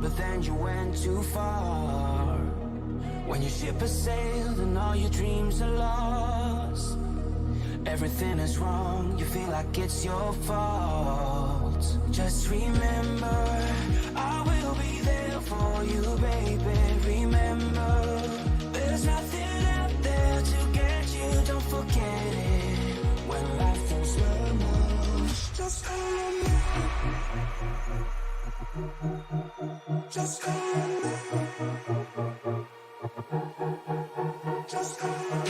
but then you went too far. When your ship has sailed and all your dreams are lost, everything is wrong, you feel like it's your fault. Just remember, I will be there for you, baby. Remember, there's nothing out there to get you, don't forget it. When life throws lemons, just remember. Just remember. Just remember.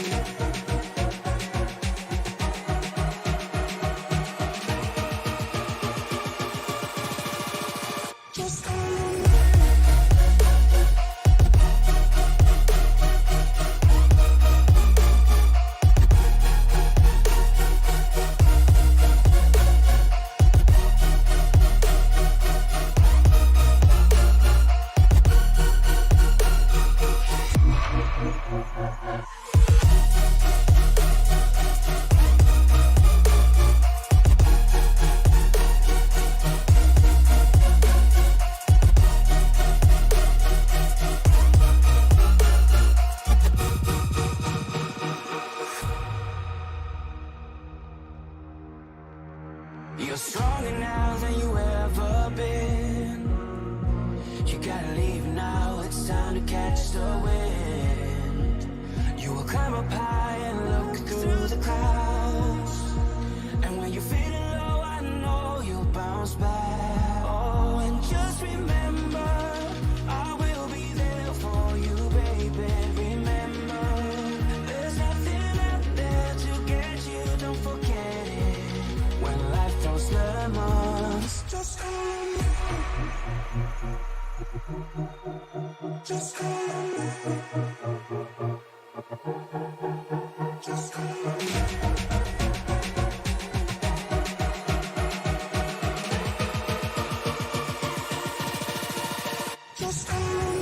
You're stronger now than you ever been. You gotta leave now, it's time to catch the wind. You will climb up high and look through the clouds. And when you're feeling low, I know you'll bounce back. Oh, and just remember, I will be there for you, baby. Remember, there's nothing out there to get you, don't forget it. When life throws lemons, just remember. Just remember. Just remember. Just remember.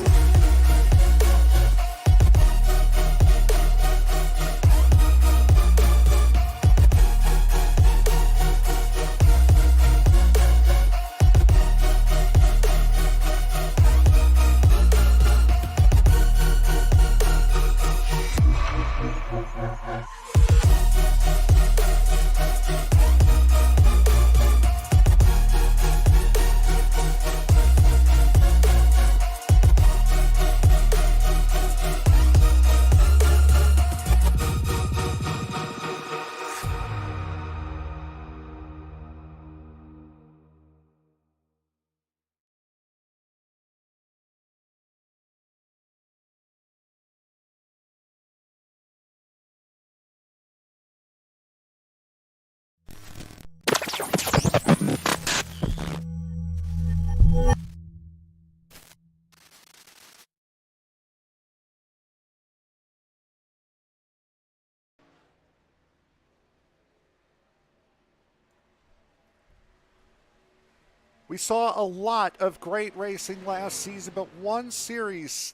We saw a lot of great racing last season, but one series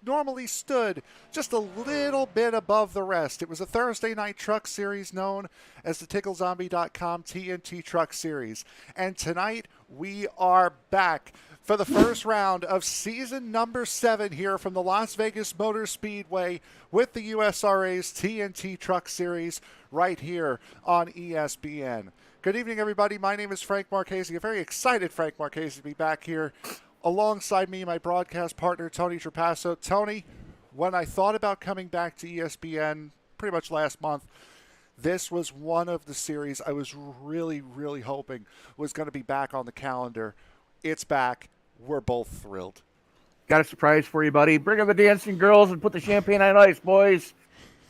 normally stood just a little bit above the rest. It was a Thursday night truck series known as the TickleZombie.com TNT Truck Series. And tonight we are back for the first round of season number 7 here from the Las Vegas Motor Speedway with the USRA's TNT Truck Series right here on ESBN. Good evening, everybody. My name is Frank Marchese. A very excited Frank Marchese to be back here alongside me, my broadcast partner, Tony Trapasso. Tony, when I thought about coming back to ESPN pretty much last month, this was one of the series I was really, really hoping was going to be back on the calendar. It's back. We're both thrilled. Got a surprise for you, buddy. Bring on the dancing girls and put the champagne on ice, boys.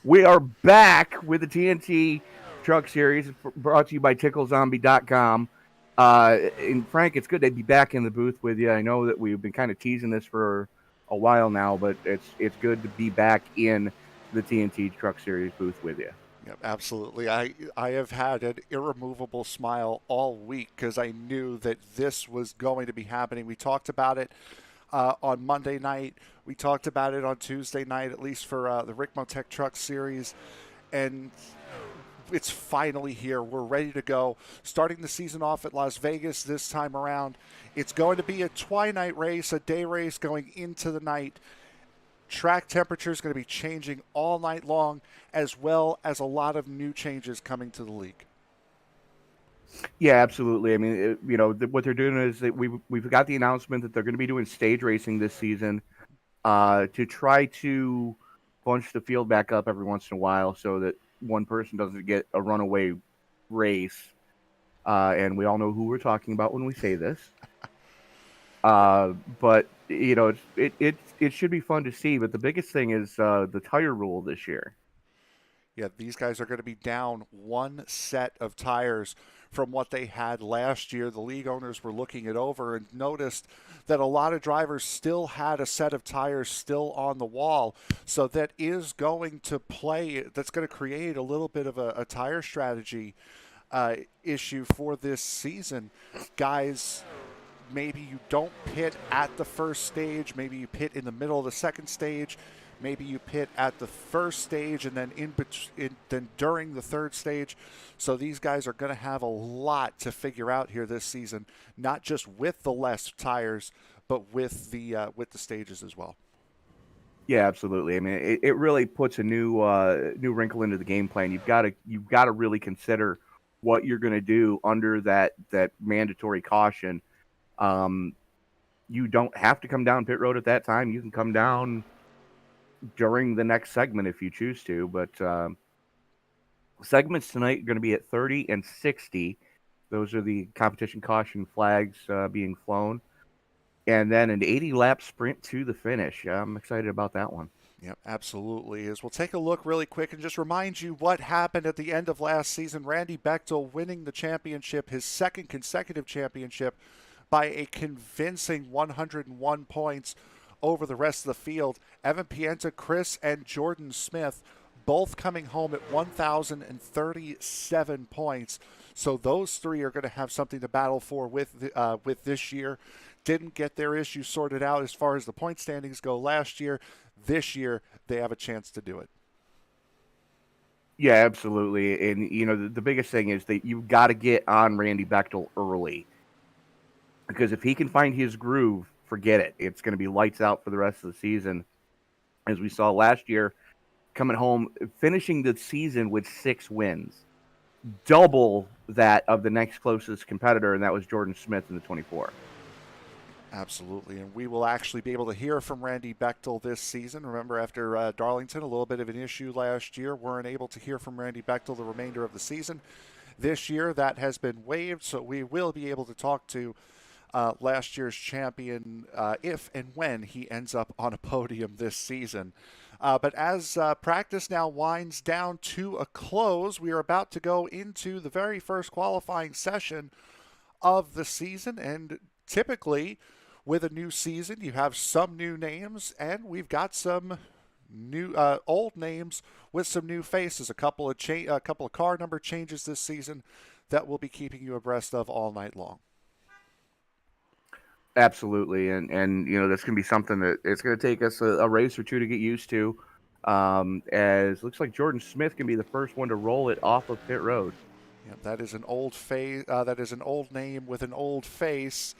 We are back with the TNT Truck Series, brought to you by TickleZombie.com. And Frank, it's good to be back in the booth with you. I know that we've been kind of teasing this for a while now, but it's good to be back in the TNT Truck Series booth with you. Yep, absolutely. I have had an irremovable smile all week because I knew that this was going to be happening. We talked about it on Monday night. We talked about it on Tuesday night, at least for the Rick Motec Truck Series. And it's finally here. We're ready to go. Starting the season off at Las Vegas this time around. It's going to be a twilight race, a day race going into the night. Track temperature is going to be changing all night long, as well as a lot of new changes coming to the league. Yeah, absolutely. I mean, what they're doing is that we've got the announcement that they're going to be doing stage racing this season to try to bunch the field back up every once in a while so that one person doesn't get a runaway race. And we all know who we're talking about when we say this. But it should be fun to see. But the biggest thing is the tire rule this year. Yeah, these guys are going to be down one set of tires from what they had last year. The league owners were looking it over and noticed that a lot of drivers still had a set of tires still on the wall. So that is going to that's going to create a little bit of a tire strategy issue for this season. Guys, maybe you don't pit at the first stage, maybe you pit in the middle of the second stage. Maybe you pit at the first stage and then then during the third stage. So these guys are going to have a lot to figure out here this season, not just with the less tires, but with the stages as well. Yeah, absolutely. I mean, it really puts a new wrinkle into the game plan. You've got to really consider what you're going to do under that mandatory caution. You don't have to come down pit road at that time. You can come down during the next segment if you choose to, but segments tonight are going to be at 30 and 60. Those are the competition caution flags being flown, and then an 80-lap sprint to the finish. I'm excited about that one. Yep, absolutely. As we'll take a look really quick and just remind you what happened at the end of last season. Randy Bechdel winning the championship, his second consecutive championship, by a convincing 101 points over the rest of the field. Evan Pienta, Chris, and Jordan Smith both coming home at 1,037 points. So those three are going to have something to battle for with this year. Didn't get their issue sorted out as far as the point standings go last year. This year, they have a chance to do it. Yeah, absolutely. And, the biggest thing is that you've got to get on Randy Bechdel early. Because if he can find his groove, forget it. It's going to be lights out for the rest of the season. As we saw last year, coming home, finishing the season with 6 wins. Double that of the next closest competitor, and that was Jordan Smith in the 24. Absolutely, and we will actually be able to hear from Randy Bechdel this season. Remember, after Darlington, a little bit of an issue last year, weren't able to hear from Randy Bechdel the remainder of the season. This year, that has been waived, so we will be able to talk to last year's champion if and when he ends up on a podium this season. But as practice now winds down to a close, we are about to go into the very first qualifying session of the season. And typically, with a new season, you have some new names, and we've got some new old names with some new faces. A couple of car number changes this season that we'll be keeping you abreast of all night long. Absolutely, and that's going to be something that it's going to take us a race or two to get used to. As looks like Jordan Smith can be the first one to roll it off of pit road. Yeah, that is an old face. That is an old name with an old face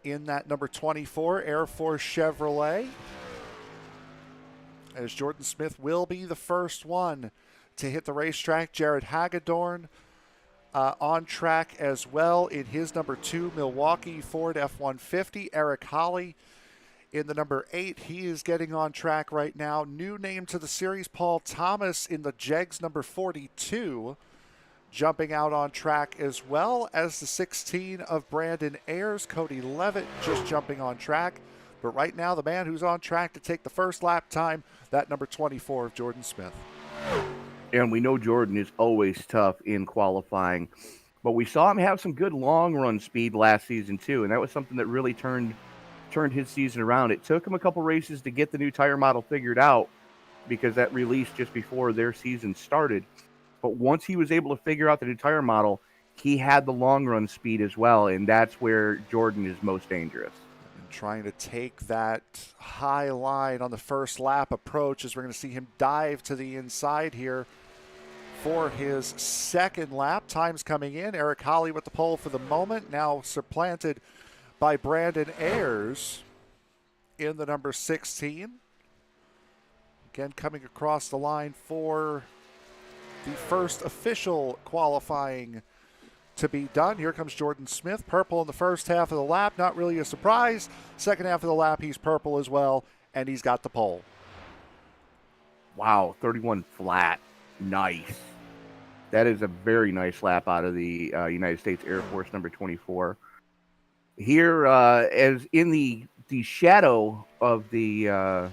in that number 24 Air Force Chevrolet. As Jordan Smith will be the first one to hit the racetrack. Jared Hagedorn on track as well in his number 2 Milwaukee Ford F-150. Eric Holly in the number 8. He is getting on track right now. New name to the series, Paul Thomas in the Jegs number 42. Jumping out on track, as well as the 16 of Brandon Ayers. Cody Levitt just jumping on track. But right now, the man who's on track to take the first lap time, that number 24 of Jordan Smith. And we know Jordan is always tough in qualifying. But we saw him have some good long-run speed last season, too. And that was something that really turned his season around. It took him a couple races to get the new tire model figured out because that released just before their season started. But once he was able to figure out the new tire model, he had the long-run speed as well. And that's where Jordan is most dangerous. Trying to take that high line on the first lap approach as we're going to see him dive to the inside here for his second lap. Time's coming in. Eric Holly with the pole for the moment, now supplanted by Brandon Ayers in the number 16. Again, coming across the line for the first official qualifying to be done. Here comes Jordan Smith, purple in the first half of the lap. Not really a surprise. Second half of the lap, he's purple as well, and he's got the pole. Wow, 31 flat. Nice. That is a very nice lap out of the United States Air Force number 24. Here, as in the shadow of the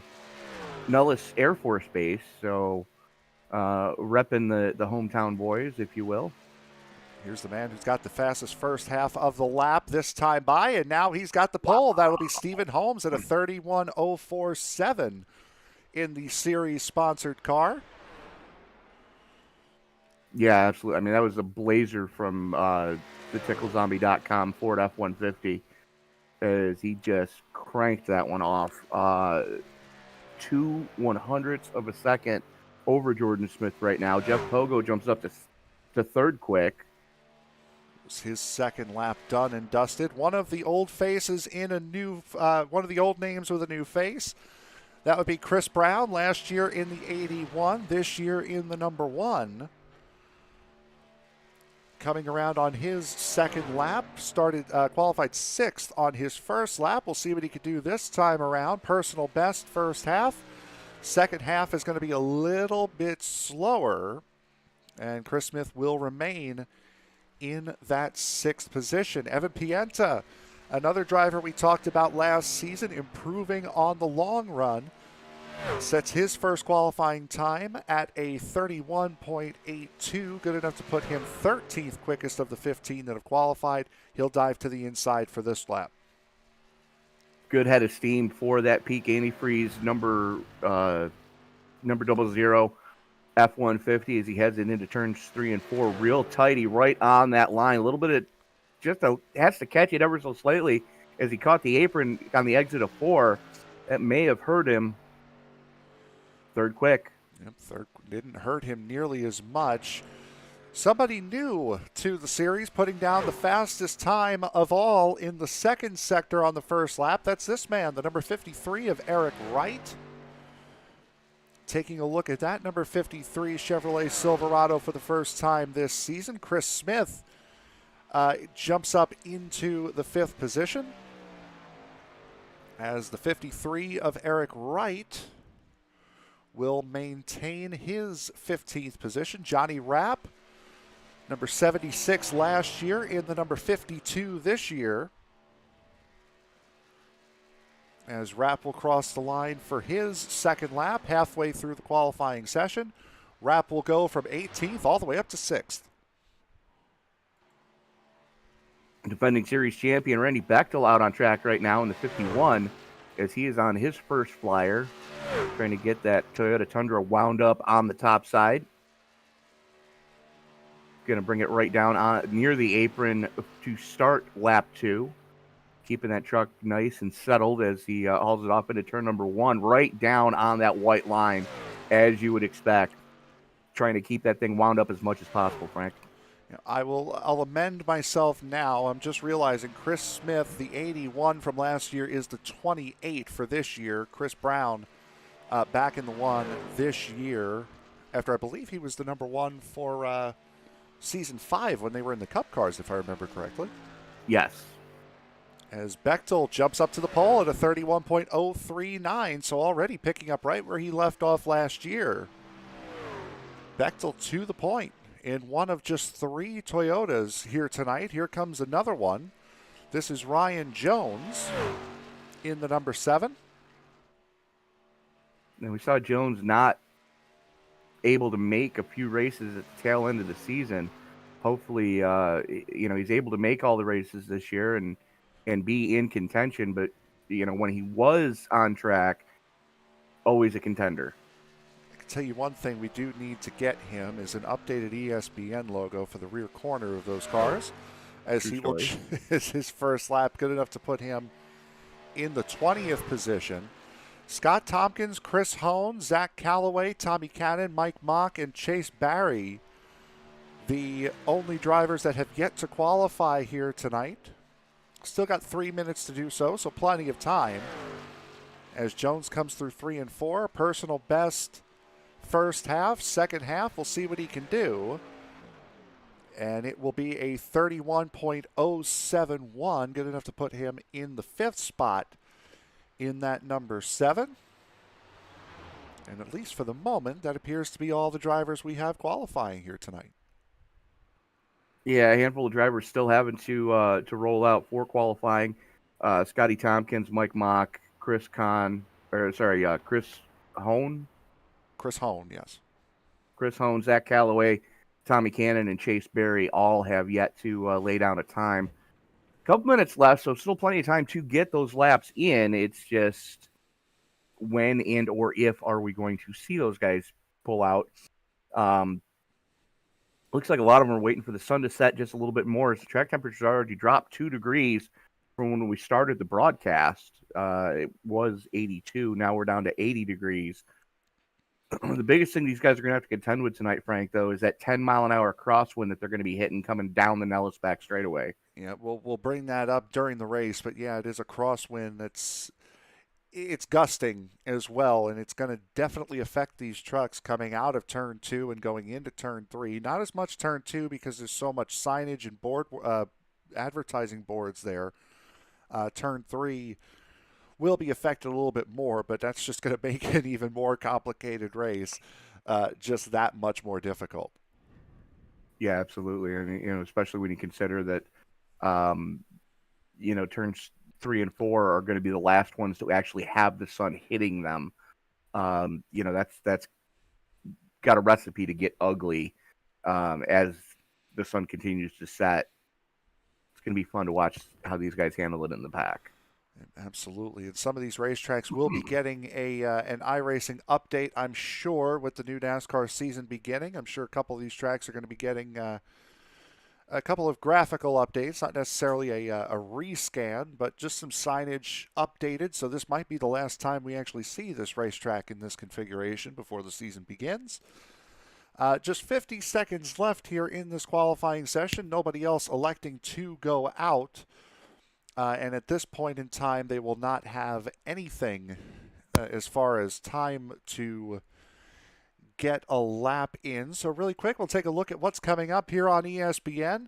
Nellis Air Force Base, so repping the hometown boys, if you will. Here's the man who's got the fastest first half of the lap this time by, and now he's got the pole. That'll be Stephen Holmes at a 31.047 in the series-sponsored car. Yeah, absolutely. I mean, that was a blazer from the TickleZombie.com Ford F-150 as he just cranked that one off. 2/100ths of a second over Jordan Smith right now. Jeff Pogo jumps up to third quick. His second lap done and dusted. One of the old faces in a new, one of the old names with a new face. That would be Chris Brown, last year in the 81, this year in the number 1. Coming around on his second lap, qualified 6th on his first lap. We'll see what he could do this time around. Personal best first half. Second half is going to be a little bit slower, and Chris Smith will remain in that 6th position. Evan Pienta, another driver we talked about last season, improving on the long run, sets his first qualifying time at a 31.82, good enough to put him 13th quickest of the 15 that have qualified. He'll dive to the inside for this lap. Good head of steam for that peak antifreeze number 00 F-150 as he heads into turns 3 and 4. Real tighty right on that line. A little bit of has to catch it ever so slightly as he caught the apron on the exit of 4. That may have hurt him. Third quick. Yep, third didn't hurt him nearly as much. Somebody new to the series, putting down the fastest time of all in the second sector on the first lap. That's this man, the number 53 of Eric Wright. Taking a look at that number 53 Chevrolet Silverado for the first time this season. Chris Smith jumps up into the 5th position as the 53 of Eric Wright will maintain his 15th position. Johnny Rapp, number 76 last year, in the number 52 this year, as Rapp will cross the line for his second lap halfway through the qualifying session. Rapp will go from 18th all the way up to 6th. Defending series champion Randy Bechdel out on track right now in the 51 as he is on his first flyer, trying to get that Toyota Tundra wound up on the top side. Going to bring it right down on near the apron to start lap 2. Keeping that truck nice and settled as he hauls it off into turn number 1, right down on that white line, as you would expect. Trying to keep that thing wound up as much as possible, Frank. I'll amend myself now. I'm just realizing Chris Smith, the 81 from last year, is the 28 for this year. Chris Brown back in the 1 this year, after I believe he was the number 1 for season 5 when they were in the Cup cars, if I remember correctly. Yes. As Bechdel jumps up to the pole at a 31.039, so already picking up right where he left off last year. Bechdel to the point in one of just 3 Toyotas here tonight. Here comes another one. This is Ryan Jones in the number 7. And we saw Jones not able to make a few races at the tail end of the season. Hopefully, he's able to make all the races this year and be in contention. But, when he was on track, always a contender. I can tell you one thing we do need to get him is an updated ESBN logo for the rear corner of those cars, as he will is his first lap, good enough to put him in the 20th position. Scott Tompkins, Chris Hone, Zach Calloway, Tommy Cannon, Mike Mock, and Chase Barry The only drivers that have yet to qualify here tonight, still got 3 minutes to do so, so plenty of time. As Jones comes through 3 and 4, personal best first half, second half, we'll see what he can do. And it will be a 31.071, good enough to put him in the 5th spot in that number 7. And at least for the moment, that appears to be all the drivers we have qualifying here tonight. Yeah, a handful of drivers still having to roll out for qualifying. Scotty Tompkins, Mike Mock, Chris Hone. Chris Hone, yes. Chris Hone, Zach Calloway, Tommy Cannon, and Chase Berry all have yet to lay down a time. A couple minutes left, so still plenty of time to get those laps in. It's just when and or if are we going to see those guys pull out. Looks like a lot of them are waiting for the sun to set just a little bit more, as the track temperature's already dropped 2 degrees from when we started the broadcast. It was 82. Now we're down to 80 degrees. The biggest thing these guys are going to have to contend with tonight, Frank, though, is that 10-mile-an-hour crosswind that they're going to be hitting coming down the Nellis back straightaway. Yeah, we'll bring that up during the race, but yeah, it is a crosswind it's gusting as well, and it's going to definitely affect these trucks coming out of Turn 2 and going into Turn 3. Not as much Turn 2 because there's so much signage and board advertising boards there. Turn 3 will be affected a little bit more, but that's just going to make it an even more complicated race, just that much more difficult. Yeah, absolutely. I mean, especially when you consider that, turns 3 and 4 are going to be the last ones to actually have the sun hitting them. That's got a recipe to get ugly as the sun continues to set. It's going to be fun to watch how these guys handle it in the pack. Absolutely. And some of these racetracks will be getting an iRacing update, I'm sure, with the new NASCAR season beginning. I'm sure a couple of these tracks are going to be getting a couple of graphical updates, not necessarily a rescan, but just some signage updated. So this might be the last time we actually see this racetrack in this configuration before the season begins. Just 50 seconds left here in this qualifying session. Nobody else electing to go out. And at this point in time, they will not have anything as far as time to get a lap in. So really quick, we'll take a look at what's coming up here on ESBN.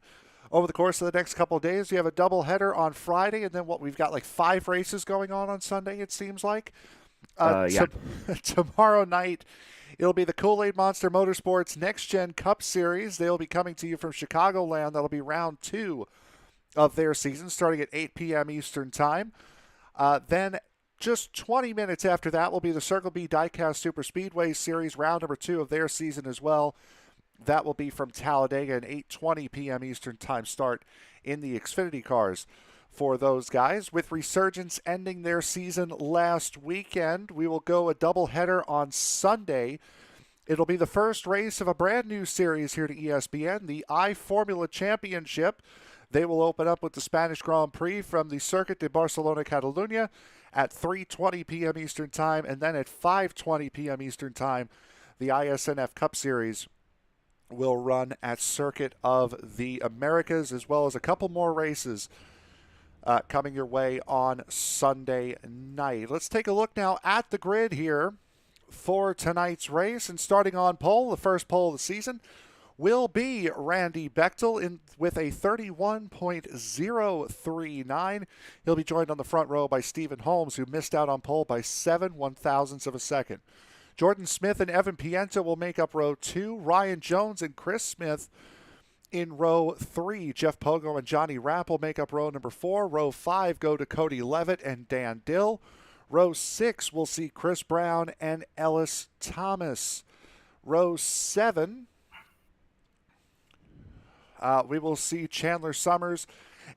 Over the course of the next couple of days, we have a doubleheader on Friday, and then we've got like 5 races going on Sunday, it seems like. Yeah. Tomorrow night, it'll be the Kool-Aid Monster Motorsports Next Gen Cup Series. They'll be coming to you from Chicagoland. That'll be round 2 of their season, starting at 8 p.m. Eastern Time. Then just 20 minutes after that will be the Circle B Diecast Super Speedway Series, round number 2 of their season as well. That will be from Talladega, an 8:20 p.m. Eastern Time start in the Xfinity cars for those guys. With Resurgence ending their season last weekend, we will go a doubleheader on Sunday. It'll be the first race of a brand new series here to ESBN, the iFormula Championship. They will open up with the Spanish Grand Prix from the Circuit de Barcelona, Catalunya at 3:20 p.m. Eastern Time, and then at 5:20 p.m. Eastern Time, the ISNF Cup Series will run at Circuit of the Americas, as well as a couple more races coming your way on Sunday night. Let's take a look now at the grid here for tonight's race, and starting on pole, the first pole of the season will be Randy Bechdel with a 31.039. He'll be joined on the front row by Stephen Holmes, who missed out on pole by 7 one-thousandths of a second. Jordan Smith and Evan Pienta will make up row 2. Ryan Jones and Chris Smith in row 3. Jeff Pogo and Johnny Rapp will make up row number 4. Row 5 go to Cody Levitt and Dan Dill. Row 6 will see Chris Brown and Ellis Thomas. Row 7... we will see Chandler Summers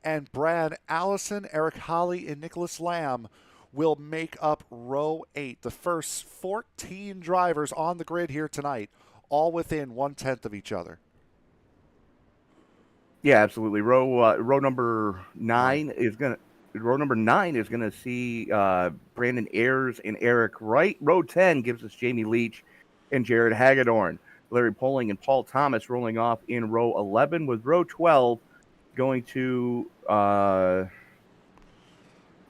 and Brad Allison. Eric Holly and Nicholas Lamb will make up row 8. The first 14 drivers on the grid here tonight, all within 1/10 of each other. Yeah, absolutely. Row number 9 is gonna see Brandon Ayers and Eric Wright. Row 10 gives us Jamie Leach and Jared Hagedorn. Larry Poling and Paul Thomas rolling off in row 11, with row 12 going to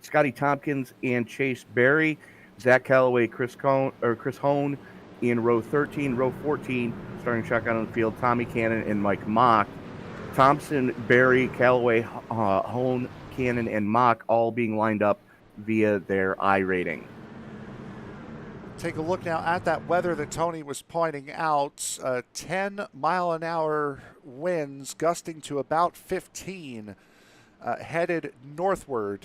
Scotty Tompkins and Chase Berry, Zach Calloway, Chris Hone in row 13, row 14, starting shotgun on the field, Tommy Cannon and Mike Mock. Thompson, Berry, Calloway, Hone, Cannon, and Mock all being lined up via their I rating. Take a look now at that weather that Tony was pointing out. 10-mile-an-hour winds gusting to about 15, headed northward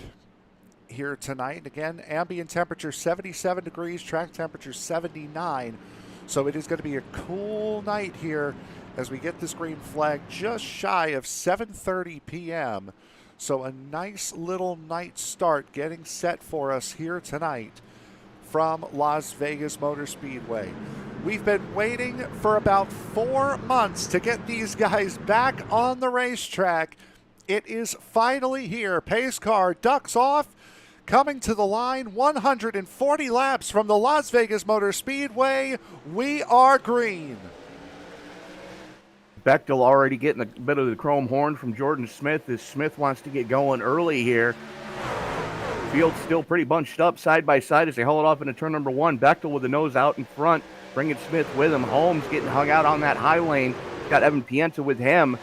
here tonight. And again, ambient temperature 77 degrees, track temperature 79. So it is going to be a cool night here as we get this green flag just shy of 7:30 p.m. So a nice little night start getting set for us here tonight from Las Vegas Motor Speedway. We've been waiting for about 4 months to get these guys back on the racetrack. It is finally here. Pace car ducks off, coming to the line, 140 laps from the Las Vegas Motor Speedway. We are green. Bechdel already getting a bit of the chrome horn from Jordan Smith as Smith wants to get going early here. Field's still pretty bunched up side by side as they haul it off into turn number 1. Bechdel with the nose out in front, bringing Smith with him. Holmes getting hung out on that high lane. Got Evan Pienta with him.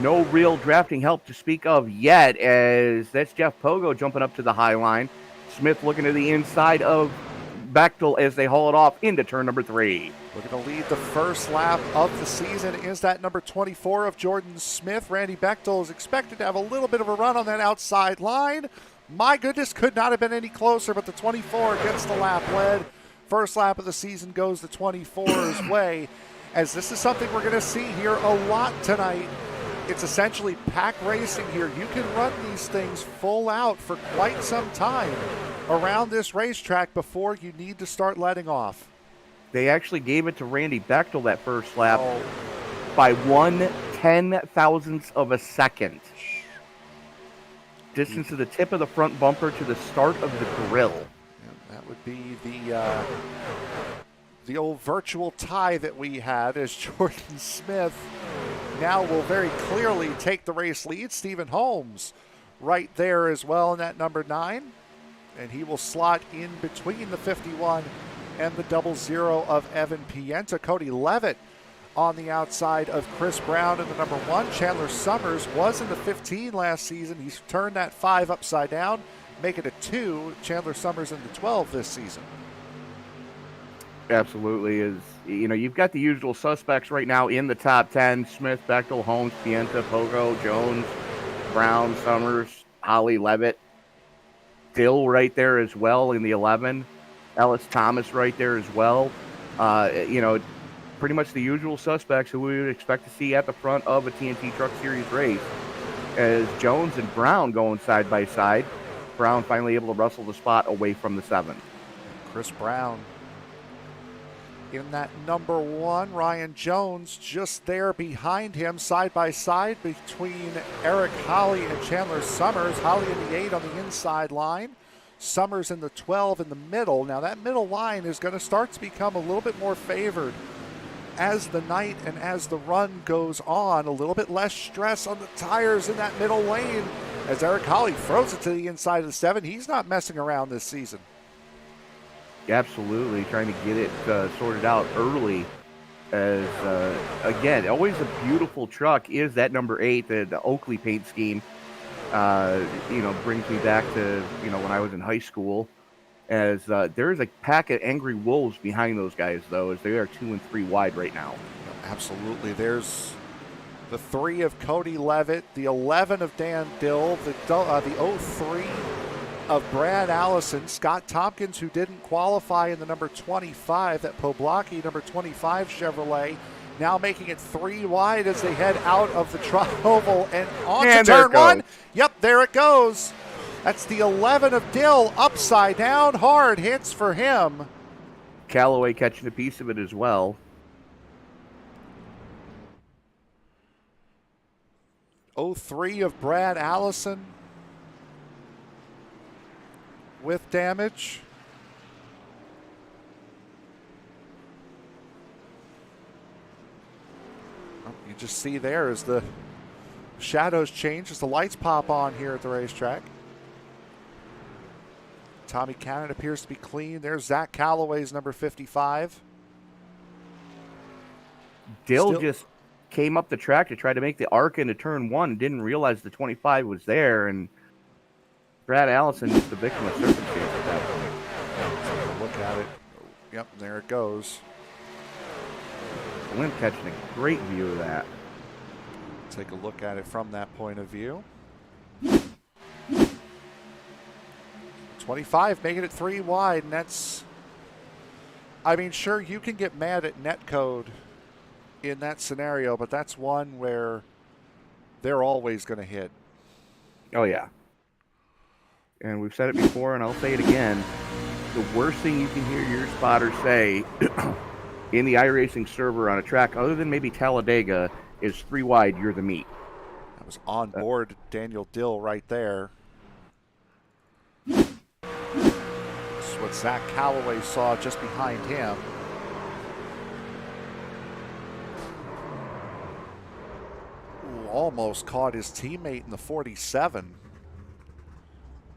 No real drafting help to speak of yet, as that's Jeff Pogo jumping up to the high line. Smith looking to the inside of Bechdel as they haul it off into turn number 3. We're going to lead the first lap of the season is that number 24 of Jordan Smith. Randy Bechdel is expected to have a little bit of a run on that outside line. My goodness, could not have been any closer, but the 24 gets the lap led. First lap of the season goes the 24's way, as this is something we're going to see here a lot tonight. It's essentially pack racing here. You can run these things full out for quite some time around this racetrack before you need to start letting off. They actually gave it to Randy Bechdel that first lap by 1/10,000th of a second. Distance to the tip of the front bumper to the start of the grill. Yeah, that would be the old virtual tie that we had, as Jordan Smith now will very clearly take the race lead. Stephen Holmes right there as well in that number 9. And he will slot in between the 51 and the 00 of Evan Pienta. Cody Levitt on the outside of Chris Brown in the number 1. Chandler Summers was in the 15 last season. He's turned that 5 upside down, make it a 2. Chandler Summers in the 12 this season. Absolutely. You've got the usual suspects right now in the top 10. Smith, Bechdel, Holmes, Pienta, Pogo, Jones, Brown, Summers, Holly, Levitt. Dill right there as well in the 11. Ellis Thomas right there as well. Pretty much the usual suspects who we would expect to see at the front of a TNT Truck Series race. As Jones and Brown going side by side. Brown finally able to wrestle the spot away from the 7. Chris Brown in that number 1. Ryan Jones just there behind him, side by side between Eric Holly and Chandler Summers. Holly in the 8 on the inside line. Summers in the 12 in the middle. Now that middle line is going to start to become a little bit more favored as the night and as the run goes on. A little bit less stress on the tires in that middle lane as Eric Holly throws it to the inside of the 7. He's not messing around this season. Absolutely, trying to get it sorted out early. As again, always a beautiful truck is that number 8, the Oakley paint scheme. Brings me back to when I was in high school. As there is a pack of angry wolves behind those guys, though, as they are 2 and 3 wide right now. Absolutely, there's the 3 of Cody Levitt, the 11 of Dan Dill, the 03 of Brad Allison, Scott Tompkins, who didn't qualify in the number 25, that Poblocki number 25 Chevrolet, now making it 3 wide as they head out of the Tri-Oval and on to turn 1. Yep, there it goes. That's the 11 of Dill, upside down, hard hits for him. Callaway catching a piece of it as well. 03 of Brad Allison with damage. You just see there as the shadows change, as the lights pop on here at the racetrack. Tommy Cannon appears to be clean. There's Zach Calloway's number 55. Dill just came up the track to try to make the arc into turn 1 and didn't realize the 25 was there, and Brad Allison is the victim of circumstance at that point. Take a look at it. Yep, there it goes. Limp catching a great view of that. Take a look at it from that point of view. 25 making it 3 wide, and that's, I mean, sure, you can get mad at netcode in that scenario, but that's one where they're always going to hit. Oh, yeah. And we've said it before, and I'll say it again. The worst thing you can hear your spotter say in the iRacing server on a track, other than maybe Talladega, is 3 wide, you're the meat. That was on board Daniel Dill right there. This is what Zach Calloway saw just behind him. Almost caught his teammate in the 47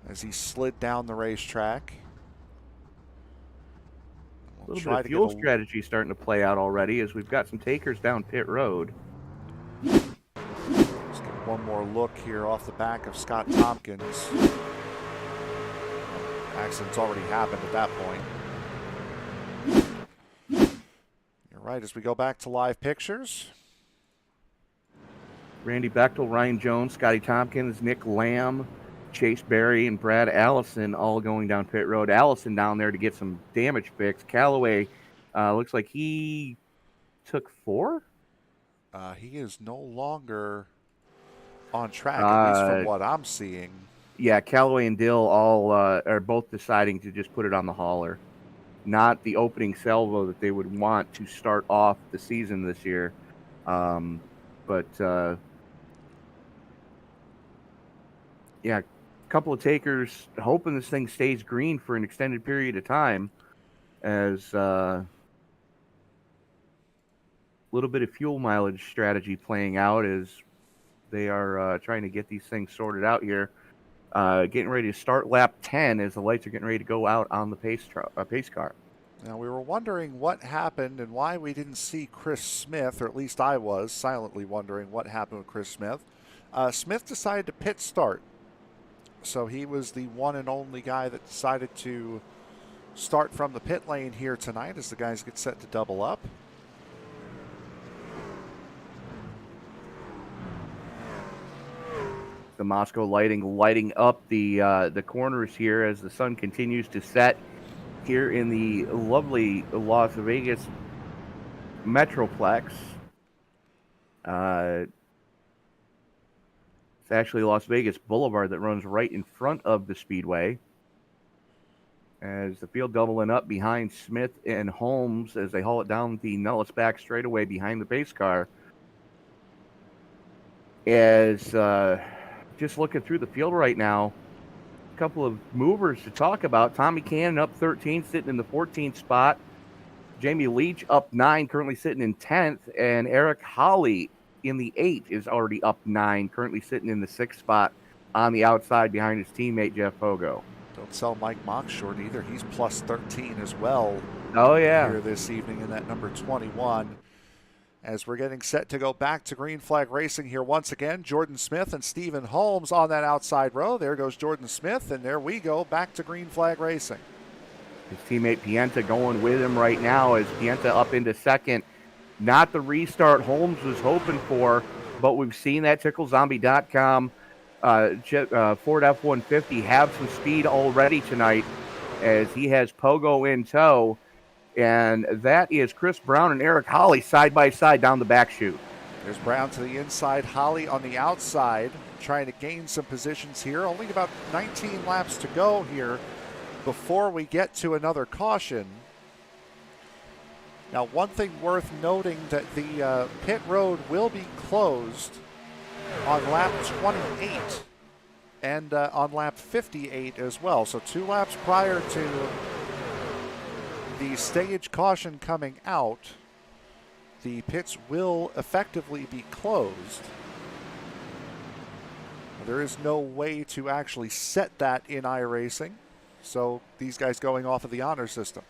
as he slid down the racetrack. A little bit of fuel strategy starting to play out already as we've got some takers down pit road. Let's get one more look here off the back of Scott Tompkins. Accident's already happened at that point. You're right, as we go back to live pictures. Randy Bechdel, Ryan Jones, Scotty Tompkins, Nick Lamb, Chase Berry, and Brad Allison all going down pit road. Allison down there to get some damage fixed. Callaway looks like he took 4? He is no longer on track, at least from what I'm seeing. Yeah, Callaway and Dill all are both deciding to just put it on the hauler. Not the opening salvo that they would want to start off the season this year. Yeah, a couple of takers hoping this thing stays green for an extended period of time as a little bit of fuel mileage strategy playing out as they are trying to get these things sorted out here. Getting ready to start lap 10 as the lights are getting ready to go out on the pace car. Now, we were wondering what happened and why we didn't see Chris Smith, or at least I was silently wondering what happened with Chris Smith. Smith decided to pit start. So he was the one and only guy that decided to start from the pit lane here tonight as the guys get set to double up. The Moscow lighting up the corners here as the sun continues to set here in the lovely Las Vegas Metroplex. It's actually Las Vegas Boulevard that runs right in front of the Speedway. As the field doubling up behind Smith and Holmes as they haul it down the Nellis back straightaway behind the pace car. As just looking through the field right now, a couple of movers to talk about. Tommy Cannon up 13, sitting in the 14th spot. Jamie Leach up 9, currently sitting in 10th. And Eric Holly in the 8 is already up 9, currently sitting in the 6th spot on the outside behind his teammate Jeff Fogo. Don't sell Mike Mock short either. He's plus 13 as well. Oh, yeah. Here this evening in that number 21. As we're getting set to go back to green flag racing here once again, Jordan Smith and Stephen Holmes on that outside row. There goes Jordan Smith, and there we go, back to green flag racing. His teammate Pienta going with him right now as Pienta up into second. Not the restart Holmes was hoping for, but we've seen that TickleZombie.com Ford F-150 have some speed already tonight as he has Pogo in tow. And that is Chris Brown and Eric Holly side by side down the back chute. There's Brown to the inside, Holly on the outside, trying to gain some positions here. Only about 19 laps to go here before we get to another caution. Now, one thing worth noting that the pit road will be closed on lap 28 and on lap 58 as well. So 2 laps prior to the stage caution coming out, the pits will effectively be closed. There is no way to actually set that in iRacing, so these guys going off of the honor system.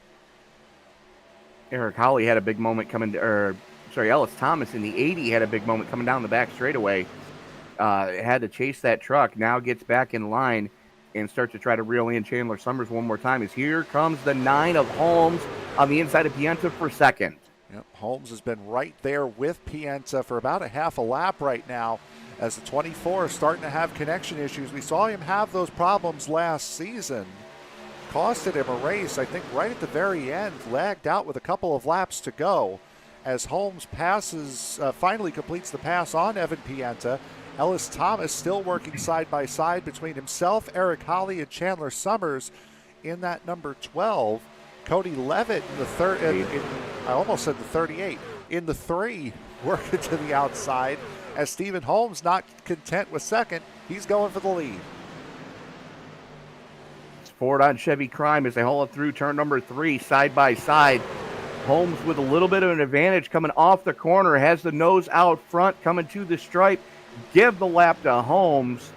Eric Holly had a big moment Ellis Thomas in the 80 had a big moment coming down the back straightaway. Had to chase that truck, now gets back in line and starts to try to reel in Chandler Summers one more time. As here comes the 9 of Holmes on the inside of Pienta for second. Yep, Holmes has been right there with Pienta for about a half a lap right now, as the 24 is starting to have connection issues. We saw him have those problems last season. Costed him a race, I think, right at the very end, lagged out with a couple of laps to go. As Holmes finally completes the pass on Evan Pienta. Ellis Thomas still working side by side between himself, Eric Holly, and Chandler Summers in that number 12. Cody Levitt in the third, I almost said the 38, in the 3, working to the outside. As Stephen Holmes not content with second, he's going for the lead. It's Ford on Chevy Crime as they haul it through turn number 3, side by side. Holmes with a little bit of an advantage coming off the corner, has the nose out front, coming to the stripe. Give the lap to Holmes.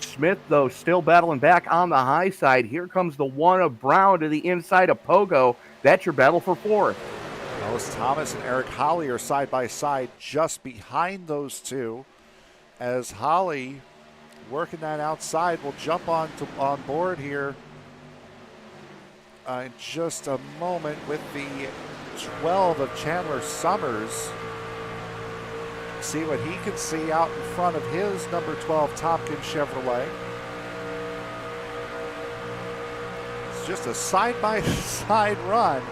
Smith, though, still battling back on the high side. Here comes the 1 of Brown to the inside of Pogo. That's your battle for 4th. Ellis Thomas and Eric Holly are side by side just behind those two. As Holly, working that outside, will jump on board here in just a moment with the 12 of Chandler Summers. See what he can see out in front of his number 12 Tompkins Chevrolet. It's just a side-by-side run.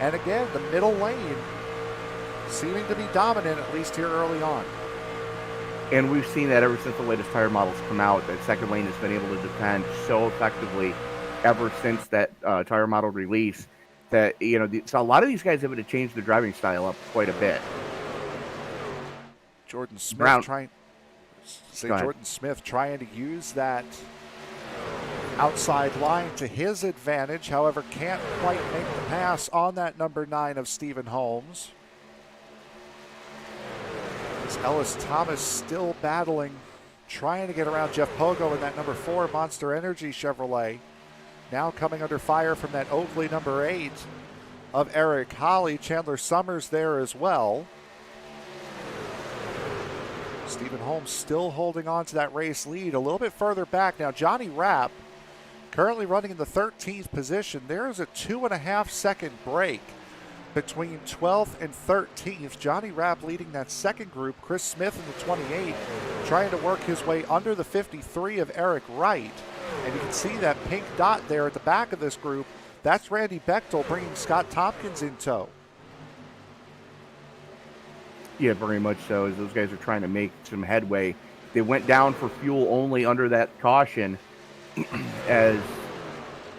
And again, the middle lane seeming to be dominant, at least here early on. And we've seen that ever since the latest tire models come out. That second lane has been able to defend so effectively ever since that tire model release that, so a lot of these guys have had to change their driving style up quite a bit. Jordan Smith Jordan Smith trying to use that outside line to his advantage, however, can't quite make the pass on that number 9 of Stephen Holmes. As Ellis Thomas still battling, trying to get around Jeff Pogo in that number 4 Monster Energy Chevrolet. Now coming under fire from that Oakley number 8 of Eric Holly. Chandler Summers there as well. Stephen Holmes still holding on to that race lead. A little bit further back now, Johnny Rapp currently running in the 13th position. There's a 2.5 second break between 12th and 13th. Johnny Rapp leading that second group. Chris Smith in the 28 trying to work his way under the 53 of Eric Wright. And you can see that pink dot there at the back of this group. That's Randy Bechdel bringing Scott Tompkins in tow. Yeah, very much so, as those guys are trying to make some headway. They went down for fuel only under that caution as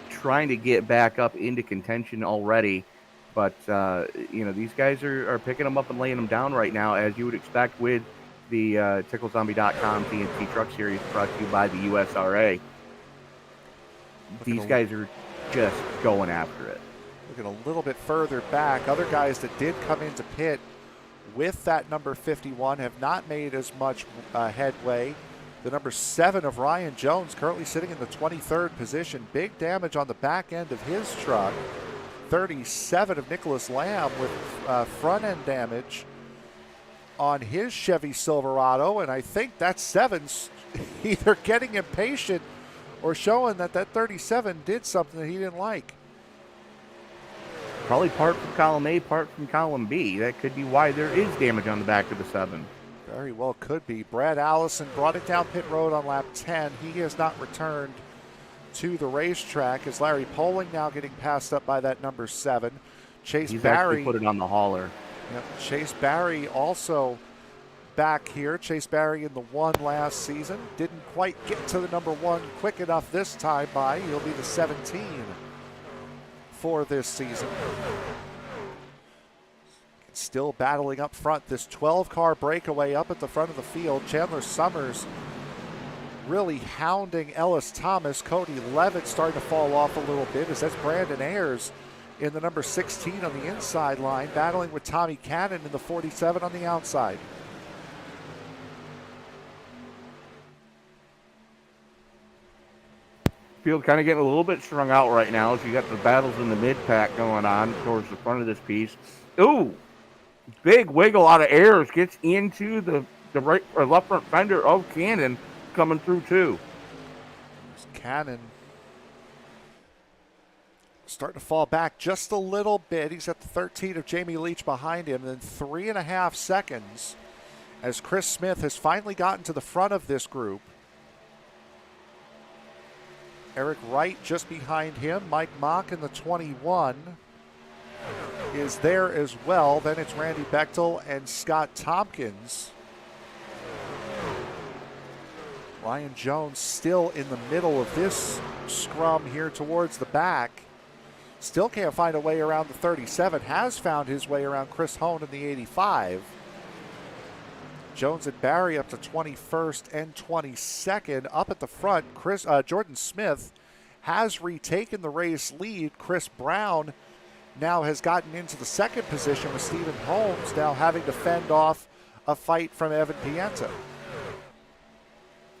trying to get back up into contention already. But, these guys are picking them up and laying them down right now, as you would expect with the TickleZombie.com TNT Truck Series brought to you by the USRA. These guys are just going after it. Looking a little bit further back, other guys that did come into pit with that number 51 have not made as much headway. The number 7 of Ryan Jones currently sitting in the 23rd position. Big damage on the back end of his truck. 37 of Nicholas Lamb with front end damage on his Chevy Silverado. And I think that 7's either getting impatient or showing that 37 did something that he didn't like. Probably part from column A, part from column B. That could be why there is damage on the back of the 7. Very well could be. Brad Allison brought it down pit road on lap 10. He has not returned to the racetrack, as Larry Poling now getting passed up by that number 7. He's Barry put it on the hauler. Yep, Chase Barry also back here. Chase Barry in the 1 last season. Didn't quite get to the number 1 quick enough this time by. He'll be the 17 for this season. Still battling up front. This 12-car breakaway up at the front of the field. Chandler Summers really hounding Ellis Thomas. Cody Levitt starting to fall off a little bit, as that's Brandon Ayers in the number 16 on the inside line, battling with Tommy Cannon in the 47 on the outside. Field kind of getting a little bit strung out right now as you got the battles in the mid-pack going on towards the front of this piece. Ooh, big wiggle out of airs, gets into the right or left front fender of Cannon coming through too. Cannon starting to fall back just a little bit. He's at the 13 of Jamie Leach behind him. Then 3.5 seconds as Chris Smith has finally gotten to the front of this group. Eric Wright just behind him. Mike Mock in the 21 is there as well. Then it's Randy Bechdel and Scott Tompkins. Ryan Jones still in the middle of this scrum here towards the back. Still can't find a way around the 37. Has found his way around Chris Hone in the 85. Jones and Barry up to 21st and 22nd. Up at the front, Jordan Smith has retaken the race lead. Chris Brown now has gotten into the second position with Stephen Holmes now having to fend off a fight from Evan Pienta.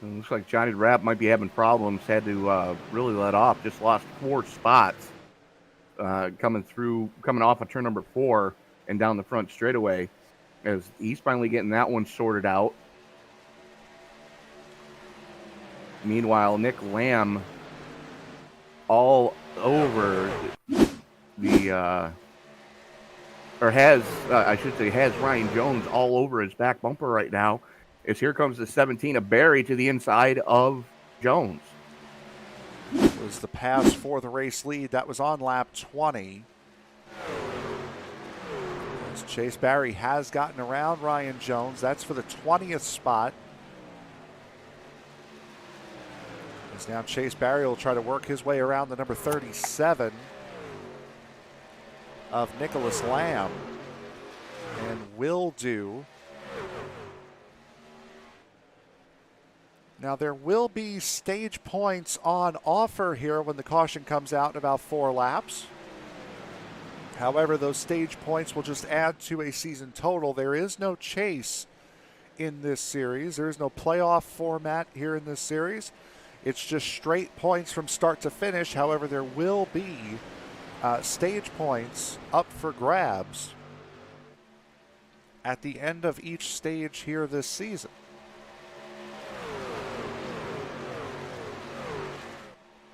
It looks like Johnny Rapp might be having problems. Had to really let off. Just lost 4 spots coming off of turn number 4 and down the front straightaway. As he's finally getting that one sorted out. Meanwhile, Nick Lamb all over has Ryan Jones all over his back bumper right now. As here comes the 17 of Barry to the inside of Jones. It was the pass for the race lead. That was on lap 20. Chase Barry has gotten around Ryan Jones. That's for the 20th spot. As now Chase Barry will try to work his way around the number 37 of Nicholas Lamb. And will do. Now there will be stage points on offer here when the caution comes out in about 4 laps. However, those stage points will just add to a season total. There is no chase in this series. There is no playoff format here in this series. It's just straight points from start to finish. However, there will be stage points up for grabs at the end of each stage here this season.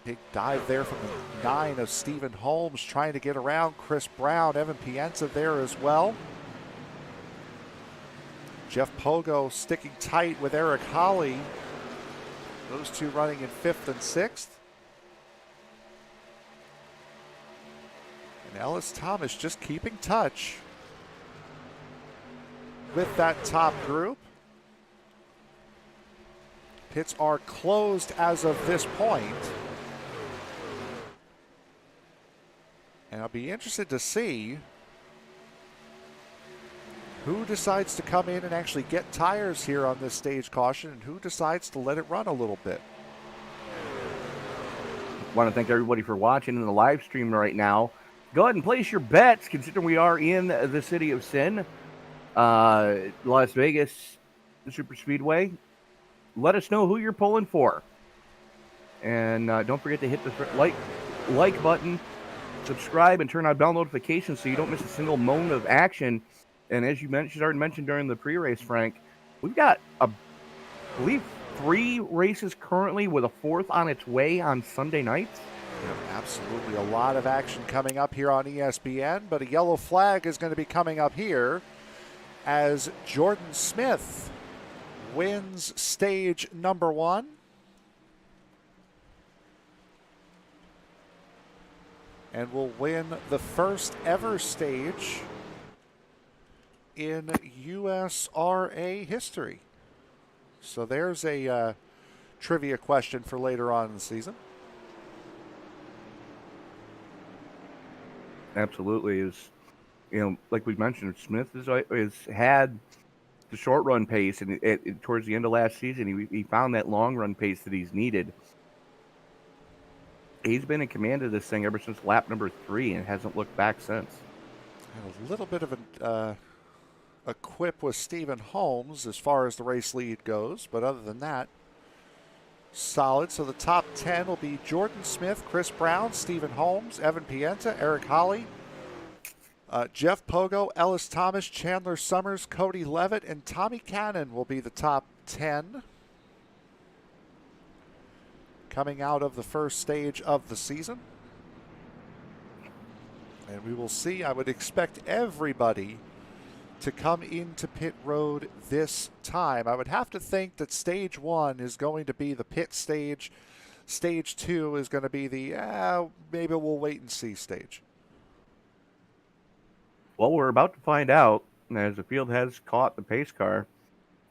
Big dive there from the 9 of Stephen Holmes trying to get around Chris Brown. Evan Pienta there as well. Jeff Pogo sticking tight with Eric Holly. Those two running in 5th and 6th. And Ellis Thomas just keeping touch with that top group. Pits are closed as of this point. And I'll be interested to see who decides to come in and actually get tires here on this stage caution and who decides to let it run a little bit. Want to thank everybody for watching in the live stream right now. Go ahead and place your bets, considering we are in the city of sin, Las Vegas, the Super Speedway. Let us know who you're pulling for. And don't forget to hit the like button, subscribe, and turn on bell notifications so you don't miss a single moment of action. And as you mentioned during the pre-race, Frank, we've got, I believe, 3 races currently with a 4th on its way on Sunday nights. Yeah, absolutely. A lot of action coming up here on ESBN, but a yellow flag is going to be coming up here as Jordan Smith wins stage number 1. And will win the first ever stage in USRA history. So there's a trivia question for later on in the season. Absolutely. Like we mentioned, Smith has had the short run pace, and towards the end of last season, he found that long run pace that he's needed. He's been in command of this thing ever since lap number 3 and hasn't looked back since. Had a little bit of a quip with Stephen Holmes as far as the race lead goes, but other than that, solid. So the top 10 will be Jordan Smith, Chris Brown, Stephen Holmes, Evan Pienta, Eric Holly, Jeff Pogo, Ellis Thomas, Chandler Summers, Cody Levitt, and Tommy Cannon will be the top 10 coming out of the first stage of the season. And we will see. I would expect everybody to come into pit road this time. I would have to think that stage 1 is going to be the pit stage. Stage 2 is going to be the maybe we'll wait and see stage. Well, we're about to find out as the field has caught the pace car,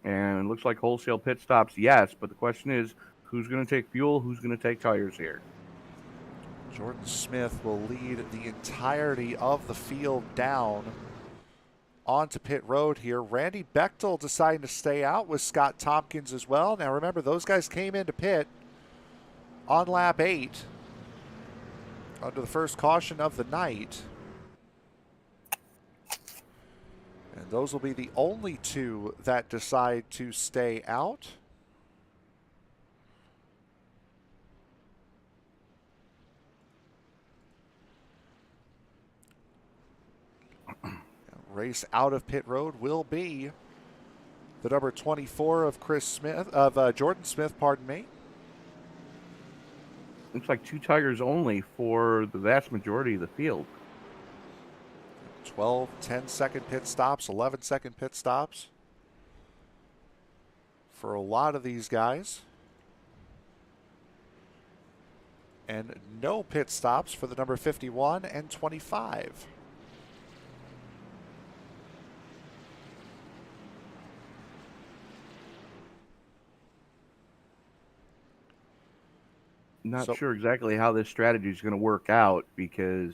and it looks like wholesale pit stops, yes, but the question is who's going to take fuel, who's going to take tires here? Jordan Smith will lead the entirety of the field down onto pit road here. Randy Bechdel deciding to stay out with Scott Tompkins as well. Now remember, those guys came into pit on lap 8 under the first caution of the night. And those will be the only two that decide to stay out. Race out of pit road will be the number 24 of Jordan Smith, pardon me. Looks like 2 tires only for the vast majority of the field. 12, 10-second pit stops, 11-second pit stops for a lot of these guys. And no pit stops for the number 51 and 25. Not sure exactly how this strategy is going to work out because,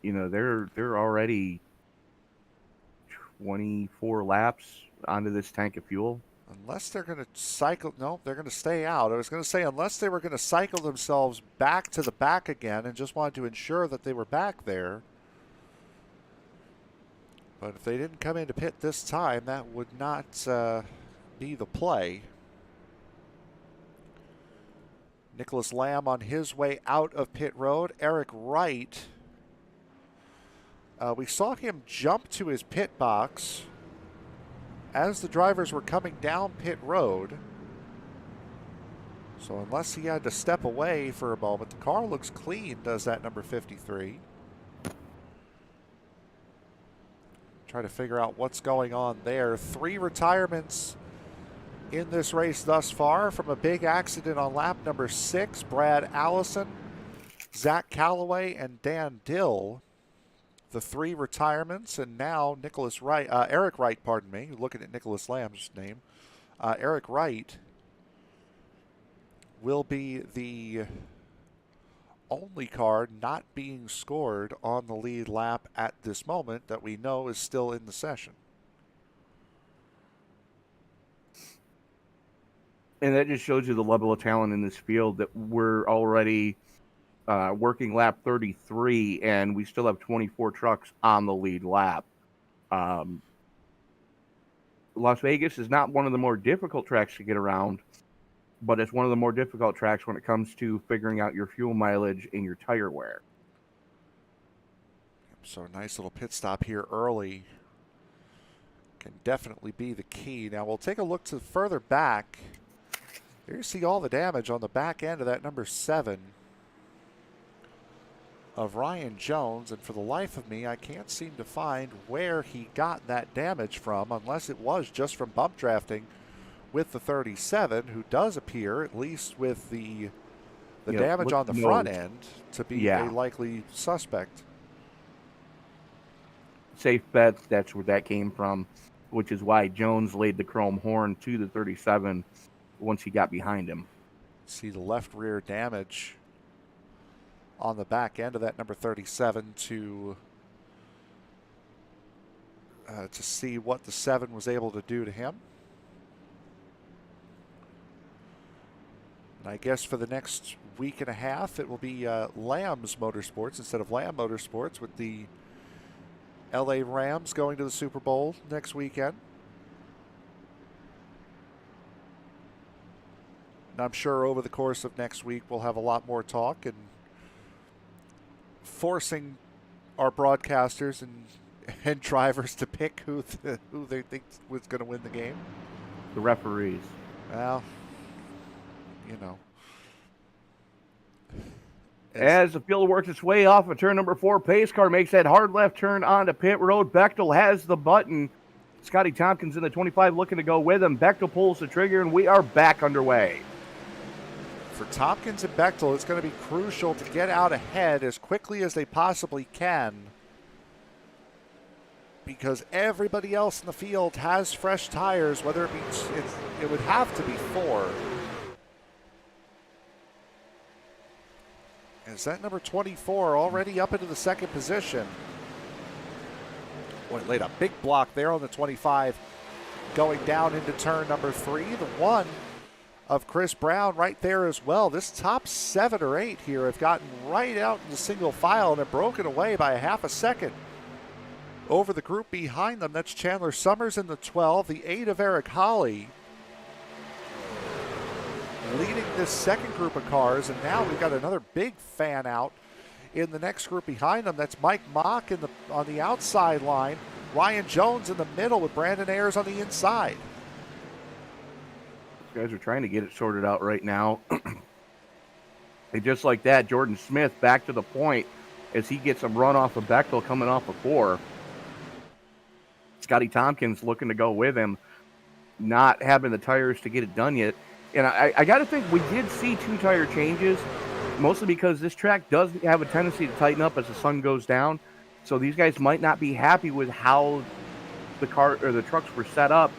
you know, they're already 24 laps onto this tank of fuel. Unless they're going to cycle, no, they're going to stay out. I was going to say unless they were going to cycle themselves back to the back again and just wanted to ensure that they were back there. But if they didn't come into pit this time, that would not be the play. Nicholas Lamb on his way out of pit road. Eric Wright, we saw him jump to his pit box as the drivers were coming down pit road. So unless he had to step away for a moment, the car looks clean, does that number 53. Try to figure out what's going on there. 3 retirements in this race thus far from a big accident on lap number 6. Brad Allison, Zach Calloway, and Dan Dill. The 3 retirements, and now Eric Wright, pardon me, looking at Nicholas Lamb's name. Eric Wright will be the only car not being scored on the lead lap at this moment that we know is still in the session. And that just shows you the level of talent in this field that we're already working lap 33, and we still have 24 trucks on the lead lap. Las Vegas is not one of the more difficult tracks to get around, but it's one of the more difficult tracks when it comes to figuring out your fuel mileage and your tire wear. So a nice little pit stop here early can definitely be the key. Now we'll take a look to further back. Here you see all the damage on the back end of that number 7 of Ryan Jones, and for the life of me, I can't seem to find where he got that damage from, unless it was just from bump drafting with the 37, who does appear, at least with the damage on the front end, to be a likely suspect. Safe bet that's where that came from, which is why Jones laid the chrome horn to the 37 once he got behind him. See the left rear damage on the back end of that number 37 to see what the 7 was able to do to him. And I guess for the next week and a half, it will be Lambs Motorsports instead of Lamb Motorsports, with the LA Rams going to the Super Bowl next weekend. And I'm sure over the course of next week we'll have a lot more talk and forcing our broadcasters and drivers to pick who they think was going to win the game. The referees. Well, you know. As the field works its way off of turn number 4, pace car makes that hard left turn onto pit road. Bechdel has the button. Scotty Tompkins in the 25 looking to go with him. Bechdel pulls the trigger, and we are back underway. For Tompkins and Bechdel, it's going to be crucial to get out ahead as quickly as they possibly can, because everybody else in the field has fresh tires, whether it would have to be 4. Is that number 24 already up into the second position? Boy, laid a big block there on the 25, going down into turn number 3. The 1 of Chris Brown right there as well. This top 7 or 8 here have gotten right out into single file and have broken away by a half a second over the group behind them. That's Chandler Summers in the 12, the 8 of Eric Holly, leading this second group of cars. And now we've got another big fan out in the next group behind them. That's Mike Mock on the outside line, Ryan Jones in the middle with Brandon Ayers on the inside. These guys are trying to get it sorted out right now. And just like that, Jordan Smith back to the point as he gets a run off of Bechdel coming off of 4. Scotty Tompkins looking to go with him, not having the tires to get it done yet. And I got to think we did see 2 tire changes, mostly because this track does have a tendency to tighten up as the sun goes down. So these guys might not be happy with how the car or the trucks were set up,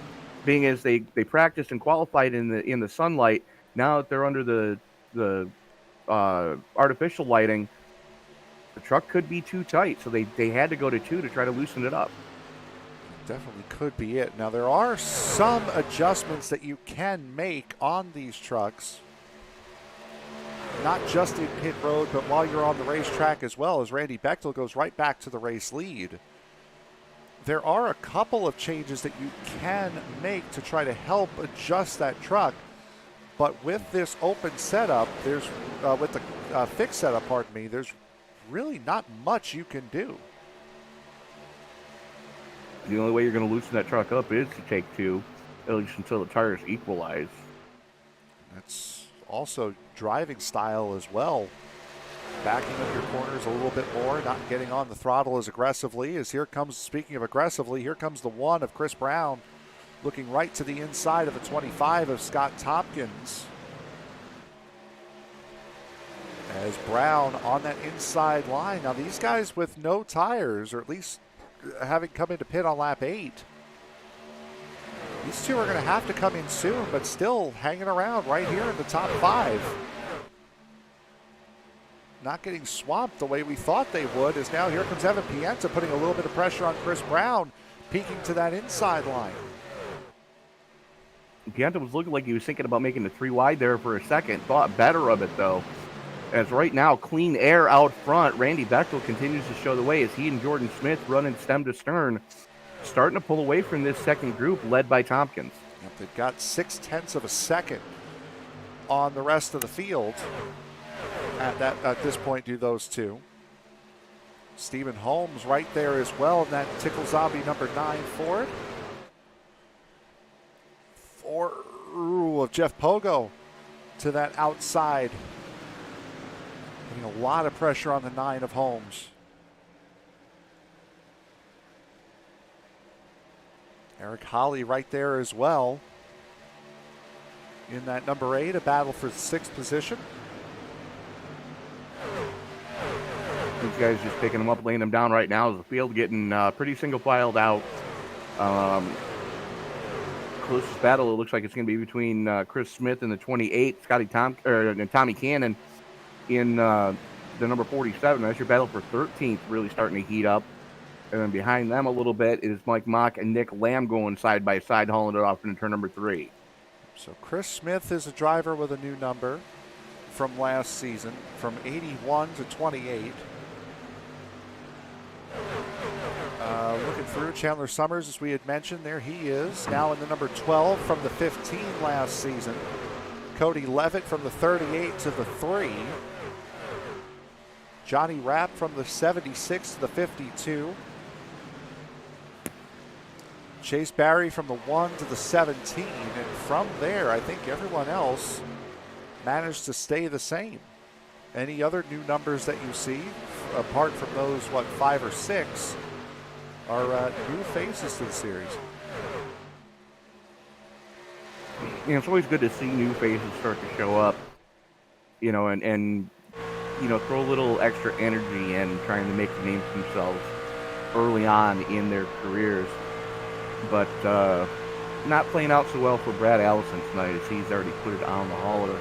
being as they practiced and qualified in the sunlight. Now that they're under the artificial lighting, the truck could be too tight. So they had to go to 2 to try to loosen it up. Definitely could be it. Now, there are some adjustments that you can make on these trucks, not just in pit road, but while you're on the racetrack as well, as Randy Bechdel goes right back to the race lead. There are a couple of changes that you can make to try to help adjust that truck, but with this open setup, there's with the fixed setup, pardon me, there's really not much you can do. The only way you're going to loosen that truck up is to take 2, at least until the tires equalize. That's also driving style as well. Backing up your corners a little bit more, not getting on the throttle as aggressively. As here comes, speaking of aggressively, here comes the 1 of Chris Brown, looking right to the inside of the 25 of Scott Tompkins. As Brown on that inside line. Now these guys with no tires, or at least having come into pit on lap 8. These 2 are going to have to come in soon, but still hanging around right here in the top 5. Not getting swamped the way we thought they would, as now here comes Evan Pienta putting a little bit of pressure on Chris Brown, peeking to that inside line. Pienta was looking like he was thinking about making the 3 wide there for a second. Thought better of it, though. As right now, clean air out front. Randy Bechdel continues to show the way as he and Jordan Smith running stem to stern, starting to pull away from this second group led by Tompkins. Yep, they've got 0.6 of a second on the rest of the field. At this point, do those 2. Stephen Holmes right there as well in that Tickle Zombie number 9 Ford. Of Jeff Pogo to that outside. Putting a lot of pressure on the 9 of Holmes. Eric Holly right there as well. In that number 8, a battle for the 6th position. These guys just picking them up, laying them down right now as the field getting pretty single filed out. Closest battle, it looks like it's going to be between Chris Smith and the 28, and Tommy Cannon in the number 47. That's your battle for 13th, really starting to heat up. And then behind them a little bit is Mike Mock and Nick Lamb going side by side, hauling it off into turn number 3. So Chris Smith is a driver with a new number. from last season, from 81 to 28. Looking through, Chandler Summers, as we had mentioned, there he is, now in the number 12 from the 15 last season. Cody Levitt from the 38 to the 3. Johnny Rapp from the 76 to the 52. Chase Barry from the 1 to the 17. And from there, I think everyone else managed to stay the same. Any other new numbers that you see, apart from those, 5 or 6, are new faces to the series? It's always good to see new faces start to show up, and throw a little extra energy in trying to make a name for themselves early on in their careers. But not playing out so well for Brad Allison tonight, as he's already put it on the hauler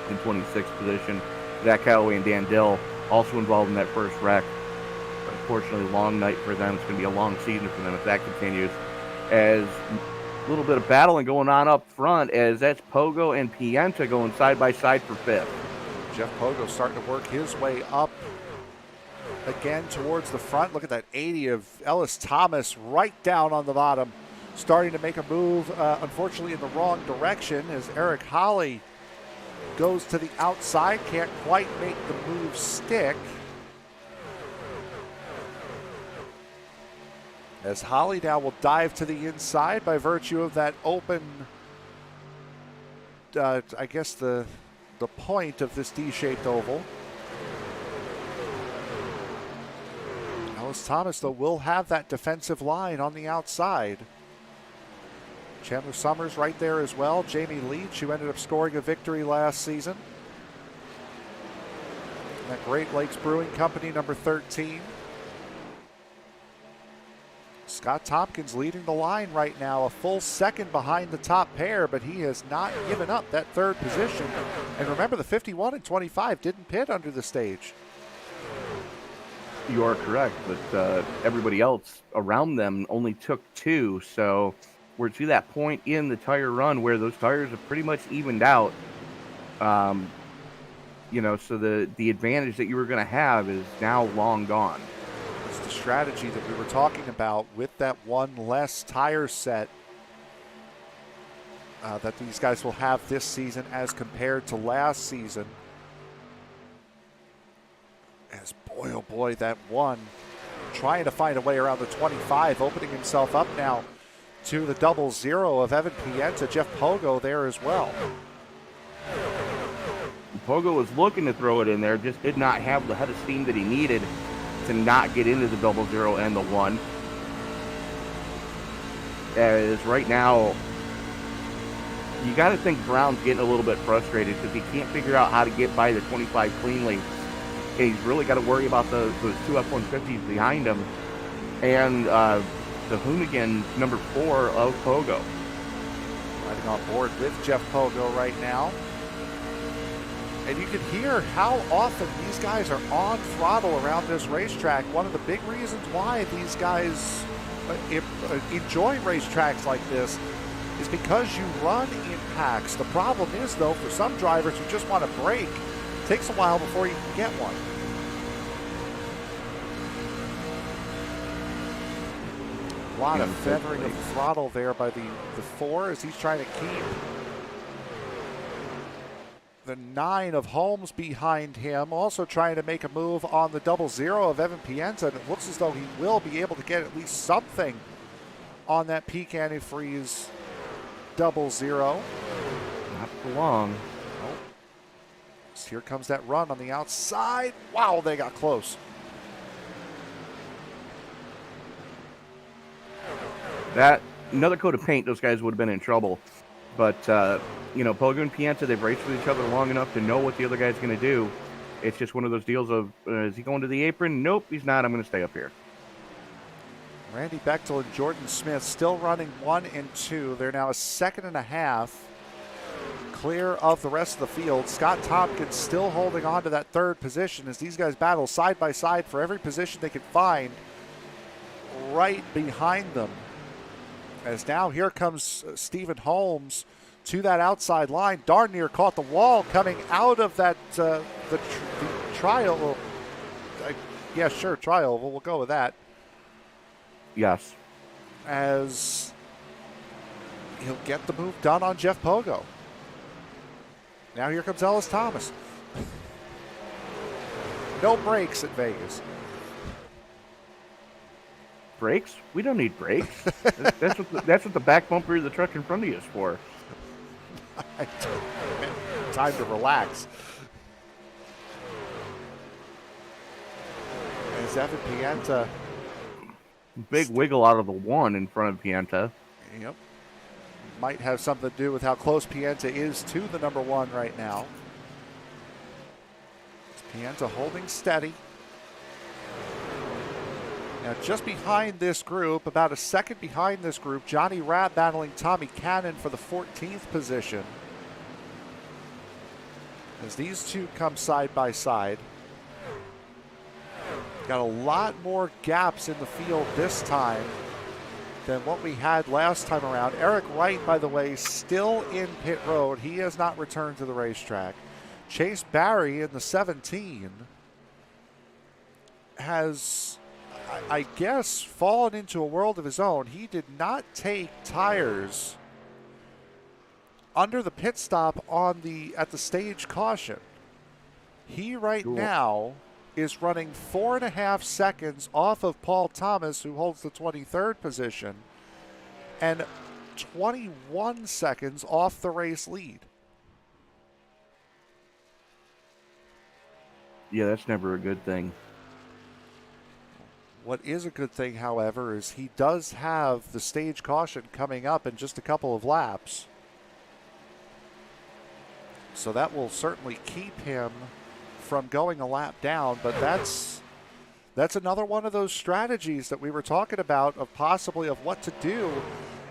in 26th position. Zach Calloway and Dan Dill also involved in that first wreck. Unfortunately, long night for them. It's going to be a long season for them if that continues. As a little bit of battling going on up front, as that's Pogo and Pienta going side by side for 5th. Jeff Pogo starting to work his way up again towards the front. Look at that 80 of Ellis Thomas right down on the bottom, starting to make a move, unfortunately in the wrong direction, as Eric Holly goes to the outside, can't quite make the move stick. As Holly now will dive to the inside by virtue of that open, I guess the point of this D-shaped oval. Ellis Thomas, though, will have that defensive line on the outside. Chandler Summers right there as well. Jamie Leach, who ended up scoring a victory last season. That Great Lakes Brewing Company, number 13. Scott Tompkins leading the line right now, a full second behind the top pair, but he has not given up that third position. And remember, the 51 and 25 didn't pit under the stage. You are correct, but everybody else around them only took 2, so we're to that point in the tire run where those tires have pretty much evened out. So the advantage that you were going to have is now long gone. It's the strategy that we were talking about with that one less tire set that these guys will have this season as compared to last season. As boy, oh boy, that one trying to find a way around the 25, opening himself up now to the 00 of Evan Pienta. Jeff Pogo there as well. Pogo was looking to throw it in there, just did not have the head of steam that he needed to not get into the 00 and the 1. As right now, you got to think Brown's getting a little bit frustrated because he can't figure out how to get by the 25 cleanly. And he's really got to worry about those 2 F-150s behind him. And the Hoonigan number 4 of Pogo. Riding on board with Jeff Pogo right now. And you can hear how often these guys are on throttle around this racetrack. One of the big reasons why these guys enjoy racetracks like this is because you run in packs. The problem is, though, for some drivers who just want to brake, it takes a while before you can get one. A lot of feathering of the throttle there by the 4 as he's trying to keep the 9 of Holmes behind him, also trying to make a move on the 00 of Evan Pienta. And it looks as though he will be able to get at least something on that Peak Antifreeze 00. Not for long. Oh. So here comes that run on the outside. Wow, they got close. That, another coat of paint, those guys would have been in trouble. But, Pogo and Pienta, they've raced with each other long enough to know what the other guy's going to do. It's just one of those deals of, is he going to the apron? Nope, he's not. I'm going to stay up here. Randy Bechdel and Jordan Smith still running 1 and 2. They're now a second and a half clear of the rest of the field. Scott Tompkins still holding on to that third position as these guys battle side by side for every position they can find right behind them. As now here comes Stephen Holmes to that outside line. Darn near caught the wall coming out of that the trial. Yeah, sure, trial. We'll go with that. Yes. As he'll get the move done on Jeff Pogo. Now here comes Ellis Thomas. No brakes at Vegas. Brakes? We don't need brakes. that's what the back bumper of the truck in front of you is for. Time to relax. As Evan Pienta. Big wiggle out of the one in front of Pienta. Yep. Might have something to do with how close Pienta is to the number one right now. Pienta holding steady. Now just behind this group, about a second behind this group, Johnny Rabb battling Tommy Cannon for the 14th position. As these two come side by side. Got a lot more gaps in the field this time than what we had last time around. Eric Wright, by the way, still in pit road. He has not returned to the racetrack. Chase Barry in the 17 has, I guess, fallen into a world of his own. He did not take tires under the pit stop at the stage caution. He right now is running 4.5 seconds off of Paul Thomas, who holds the 23rd position, and 21 seconds off the race lead. Yeah, that's never a good thing. What is a good thing, however, is he does have the stage caution coming up in just a couple of laps. So that will certainly keep him from going a lap down, but that's another one of those strategies that we were talking about of possibly of what to do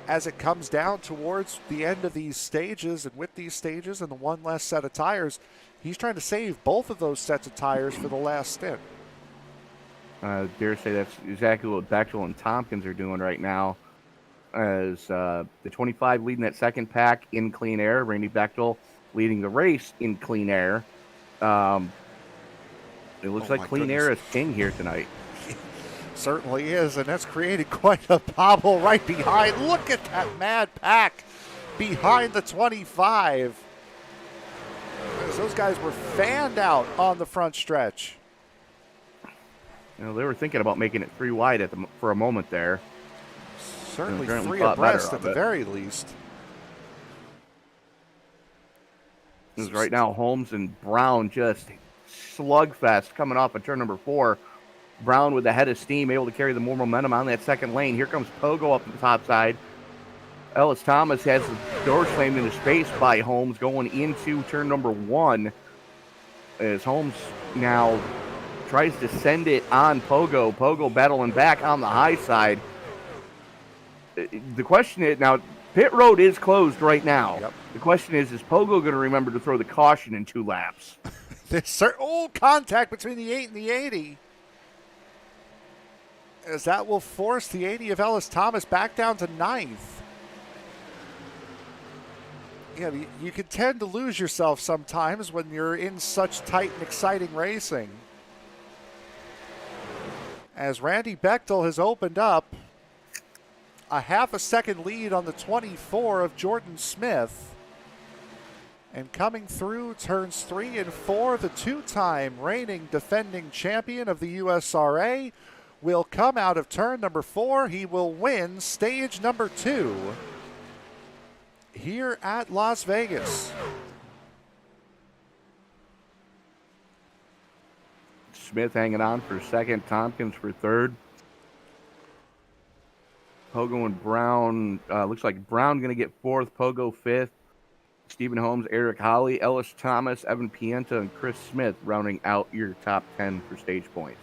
as it comes down towards the end of these stages, and with these stages and the one less set of tires, he's trying to save both of those sets of tires for the last stint. Dare say that's exactly what Bechdel and Tompkins are doing right now, as the 25 leading that second pack in clean air, Randy Bechdel leading the race in clean air. It looks like clean air is king here tonight. Certainly is, and that's created quite a bobble right behind. Look at that mad pack behind the 25. As those guys were fanned out on the front stretch. You know, they were thinking about making it 3 wide for a moment there. Certainly 3 abreast at the very least. Because right now, Holmes and Brown just slugfest coming off of turn number 4. Brown with the head of steam, able to carry the more momentum on that second lane. Here comes Pogo up the top side. Ellis Thomas has the door slammed into space by Holmes going into turn number 1. As Holmes now tries to send it on Pogo. Pogo battling back on the high side. The question is, now, pit road is closed right now. Yep. The question is Pogo going to remember to throw the caution in 2 laps? There's contact between the 8 and the 80. As that will force the 80 of Ellis Thomas back down to 9th. Yeah, you can tend to lose yourself sometimes when you're in such tight and exciting racing. As Randy Bechdel has opened up a half a second lead on the 24 of Jordan Smith. And coming through turns 3 and 4, the 2-time reigning defending champion of the USRA will come out of turn number 4. He will win stage number 2 here at Las Vegas. Smith hanging on for second, Tompkins for third. Pogo and Brown, looks like Brown going to get fourth, Pogo fifth. Stephen Holmes, Eric Holly, Ellis Thomas, Evan Pienta, and Chris Smith rounding out your top 10 for stage points.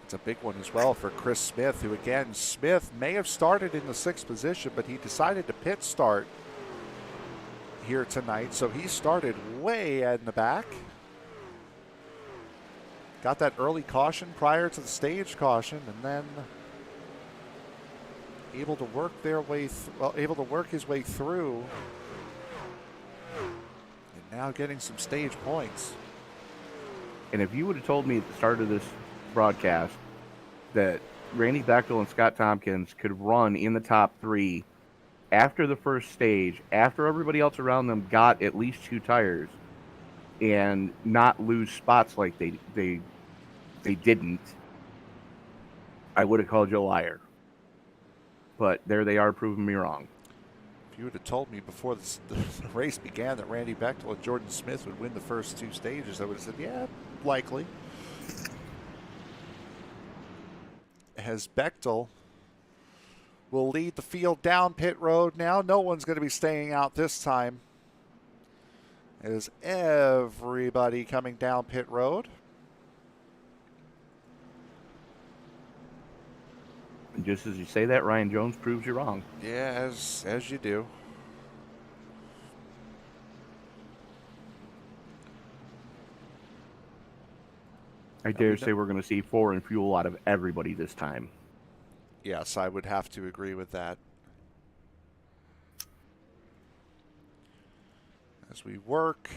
It's a big one as well for Chris Smith, who again, Smith may have started in the 6th position, but he decided to pit start here tonight, so he started way in the back. Got that early caution prior to the stage caution, and then able to work his way through Now getting some stage points. And if you would have told me at the start of this broadcast that Randy Bechdel and Scott Tompkins could run in the top 3 after the first stage, after everybody else around them got at least 2 tires, and not lose spots like they didn't, I would have called you a liar. But there they are, proving me wrong. If you would have told me before the race began that Randy Bechdel and Jordan Smith would win the first 2 stages, I would have said, yeah, likely. As Bechdel will lead the field down pit road now. No one's going to be staying out this time. As everybody coming down pit road. And just as you say that, Ryan Jones proves you wrong. Yeah, as you do. I dare say we're going to see 4 in fuel out of everybody this time. Yes, I would have to agree with that. As we work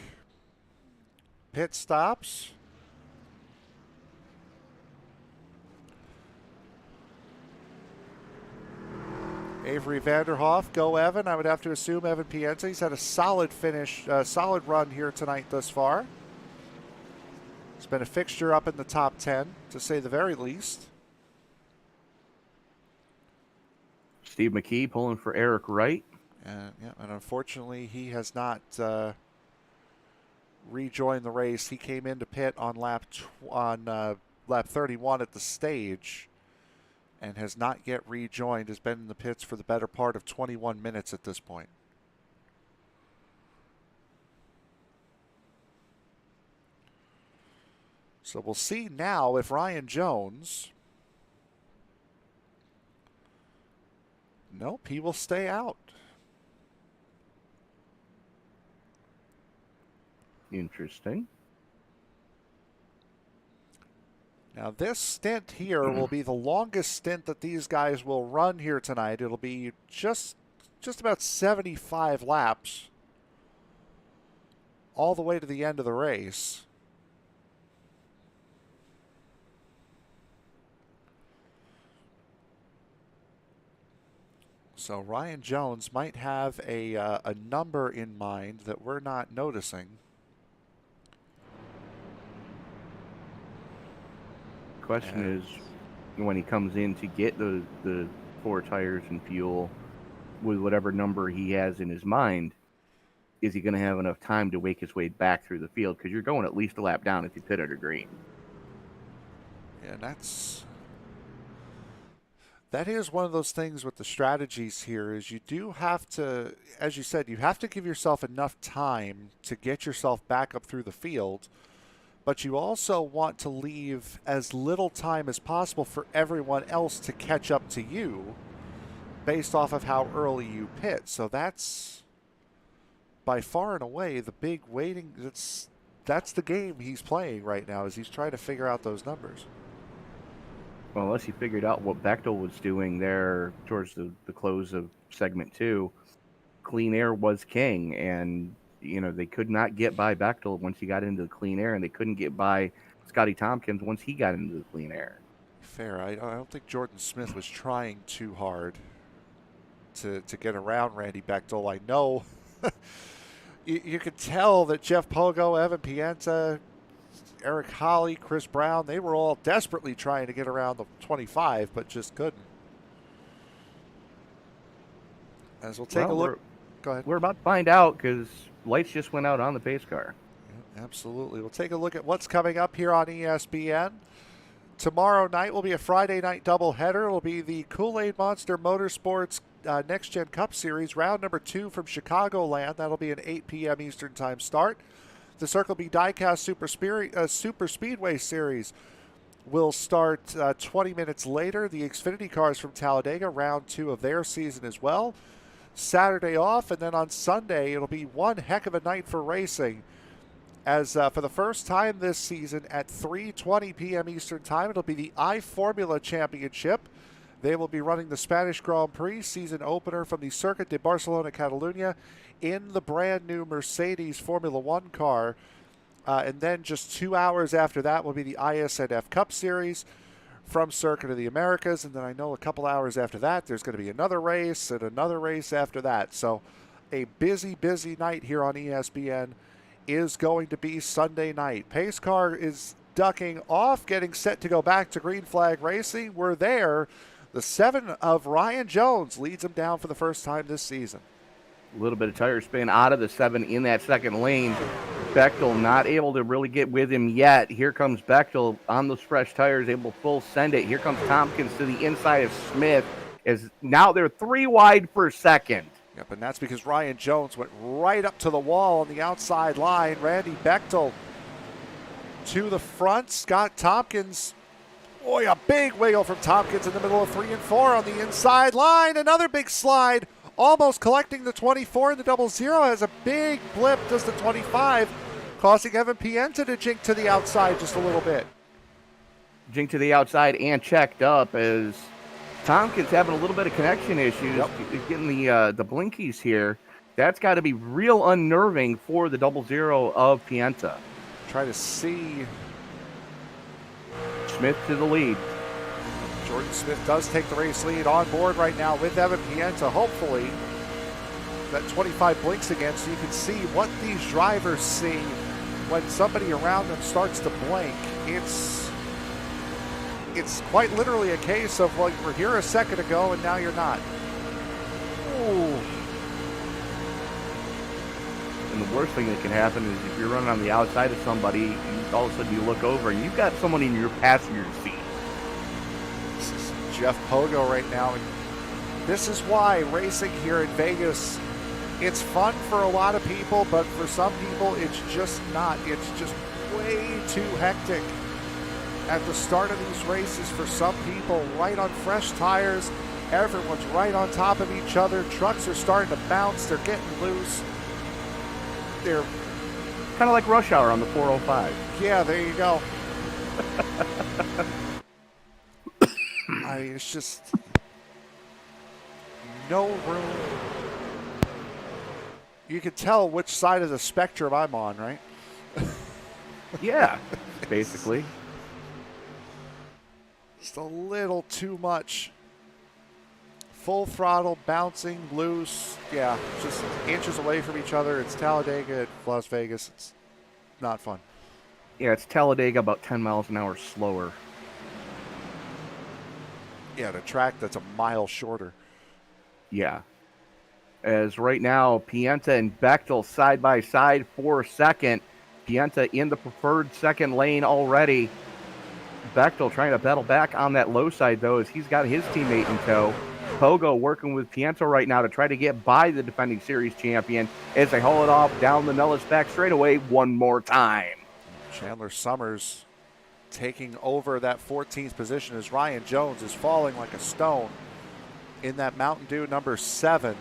pit stops. Avery Vanderhoff, go Evan. I would have to assume Evan Pienza. He's had a solid finish, solid run here tonight thus far. It's been a fixture up in the top 10, to say the very least. Steve McKee pulling for Eric Wright. And unfortunately, he has not rejoined the race. He came into pit on lap 31 at the stage and has not yet rejoined. Has been in the pits for the better part of 21 minutes at this point. So we'll see now if Ryan Jones... Nope, he will stay out. Interesting. Now this stint here will be the longest stint that these guys will run here tonight. It'll be just about 75 laps all the way to the end of the race. So Ryan Jones might have a number in mind that we're not noticing. Question is, when he comes in to get the 4 tires and fuel with whatever number he has in his mind, is he going to have enough time to wake his way back through the field? Because you're going at least a lap down if you pit under green. Yeah, that is one of those things with the strategies here is you do have to, as you said, you have to give yourself enough time to get yourself back up through the field, but you also want to leave as little time as possible for everyone else to catch up to you based off of how early you pit. So that's by far and away the big waiting. That's the game he's playing right now, is he's trying to figure out those numbers. Well, unless he figured out what Bechdel was doing there towards the close of segment 2, clean air was king, and they could not get by Bechdel once he got into the clean air, and they couldn't get by Scotty Tompkins once he got into the clean air. Fair. I don't think Jordan Smith was trying too hard to get around Randy Bechdel. I know you could tell that Jeff Pogo, Evan Pienza, Eric Holly, Chris Brown, they were all desperately trying to get around the 25, but just couldn't. As we'll take a look. Go ahead. We're about to find out because lights just went out on the pace car. Yeah, absolutely. We'll take a look at what's coming up here on ESBN. Tomorrow night will be a Friday night doubleheader. It will be the Kool-Aid Monster Motorsports Next Gen Cup Series, round number 2 from Chicagoland. That'll be an 8 p.m. Eastern Time start. The Circle B Diecast Super Speedway Series will start 20 minutes later. The Xfinity cars from Talladega, round 2 of their season as well. Saturday off, and then on Sunday, it'll be one heck of a night for racing. As for the first time this season at 3:20 p.m. Eastern Time, it'll be the iFormula Championship. They will be running the Spanish Grand Prix season opener from the Circuit de Barcelona, Catalunya in the brand new Mercedes Formula One car. And then just 2 hours after that will be the ISNF Cup Series from Circuit of the Americas. And then I know a couple hours after that, there's going to be another race and another race after that. So a busy, busy night here on ESBN is going to be Sunday night. Pace car is ducking off, getting set to go back to green flag racing. We're there. The 7 of Ryan Jones leads him down for the first time this season. A little bit of tire spin out of the 7 in that second lane. Bechdel not able to really get with him yet. Here comes Bechdel on those fresh tires, able to full send it. Here comes Tompkins to the inside of Smith. As now they're 3 wide for second. Yep, and that's because Ryan Jones went right up to the wall on the outside line. Randy Bechdel to the front. Scott Tompkins. Boy, a big wiggle from Tompkins in the middle of 3 and 4 on the inside line. Another big slide, almost collecting the 24 in the 00. Has a big blip, does the 25, causing Evan Pienta to jink to the outside just a little bit. Jink to the outside and checked up as Tompkins having a little bit of connection issues, getting the blinkies here. That's got to be real unnerving for the 00 of Pienta. Try to see. Smith to the lead. Jordan Smith does take the race lead on board right now with Evan Pienta. Hopefully that 25 blinks again so you can see what these drivers see when somebody around them starts to blink. It's quite literally a case of, well, you were here a second ago and now you're not. Ooh. And the worst thing that can happen is if you're running on the outside of somebody, all of a sudden you look over and you've got someone in your passenger seat. This is Jeff Pogo right now. And this is why racing here in Vegas, it's fun for a lot of people, but for some people it's just not. It's just way too hectic at the start of these races for some people. Right on fresh tires, everyone's right on top of each other. Trucks are starting to bounce, they're getting loose. They're kind of like rush hour on the 405. Yeah, there you go. It's just no room. You can tell which side of the spectrum I'm on, right? Yeah, basically. Just a little too much. Full throttle, bouncing, loose. Yeah, just inches away from each other. It's Talladega at Las Vegas. It's not fun. Yeah, it's Talladega about 10 miles an hour slower. Yeah, the track that's a mile shorter. Yeah. As right now, Pienta and Bechdel side by side for second. Pienta in the preferred second lane already. Bechdel trying to battle back on that low side, though, as he's got his teammate in tow. Pogo working with Pienta right now to try to get by the defending series champion as they haul it off down the Nellis back straightaway one more time. Chandler Summers taking over that 14th position as Ryan Jones is falling like a stone in that Mountain Dew number 7.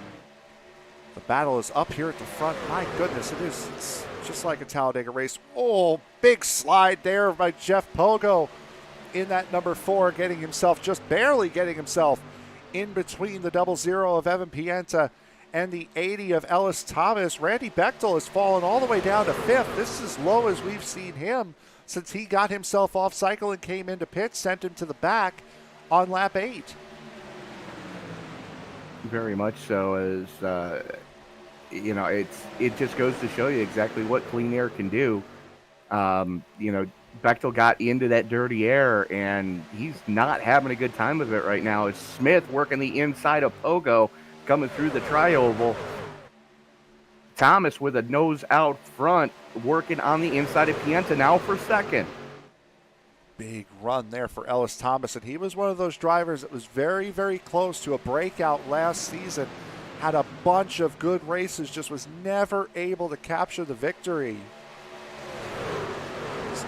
The battle is up here at the front. My goodness, it is. It's just like a Talladega race. Oh, big slide there by Jeff Pogo in that number 4, barely getting himself in between the 00 of Evan Pienta and the 80 of Ellis Thomas. Randy Bechdel has fallen all the way down to 5th. This is as low as we've seen him since he got himself off cycle and came into pit, sent him to the back on lap 8. Very much so, as it just goes to show you exactly what clean air can do. Bechdel got into that dirty air, and he's not having a good time of it right now. As Smith working the inside of Pogo, coming through the tri-oval. Thomas with a nose out front, working on the inside of Pienta now for second. Big run there for Ellis Thomas, and he was one of those drivers that was very, very close to a breakout last season. Had a bunch of good races, just was never able to capture the victory.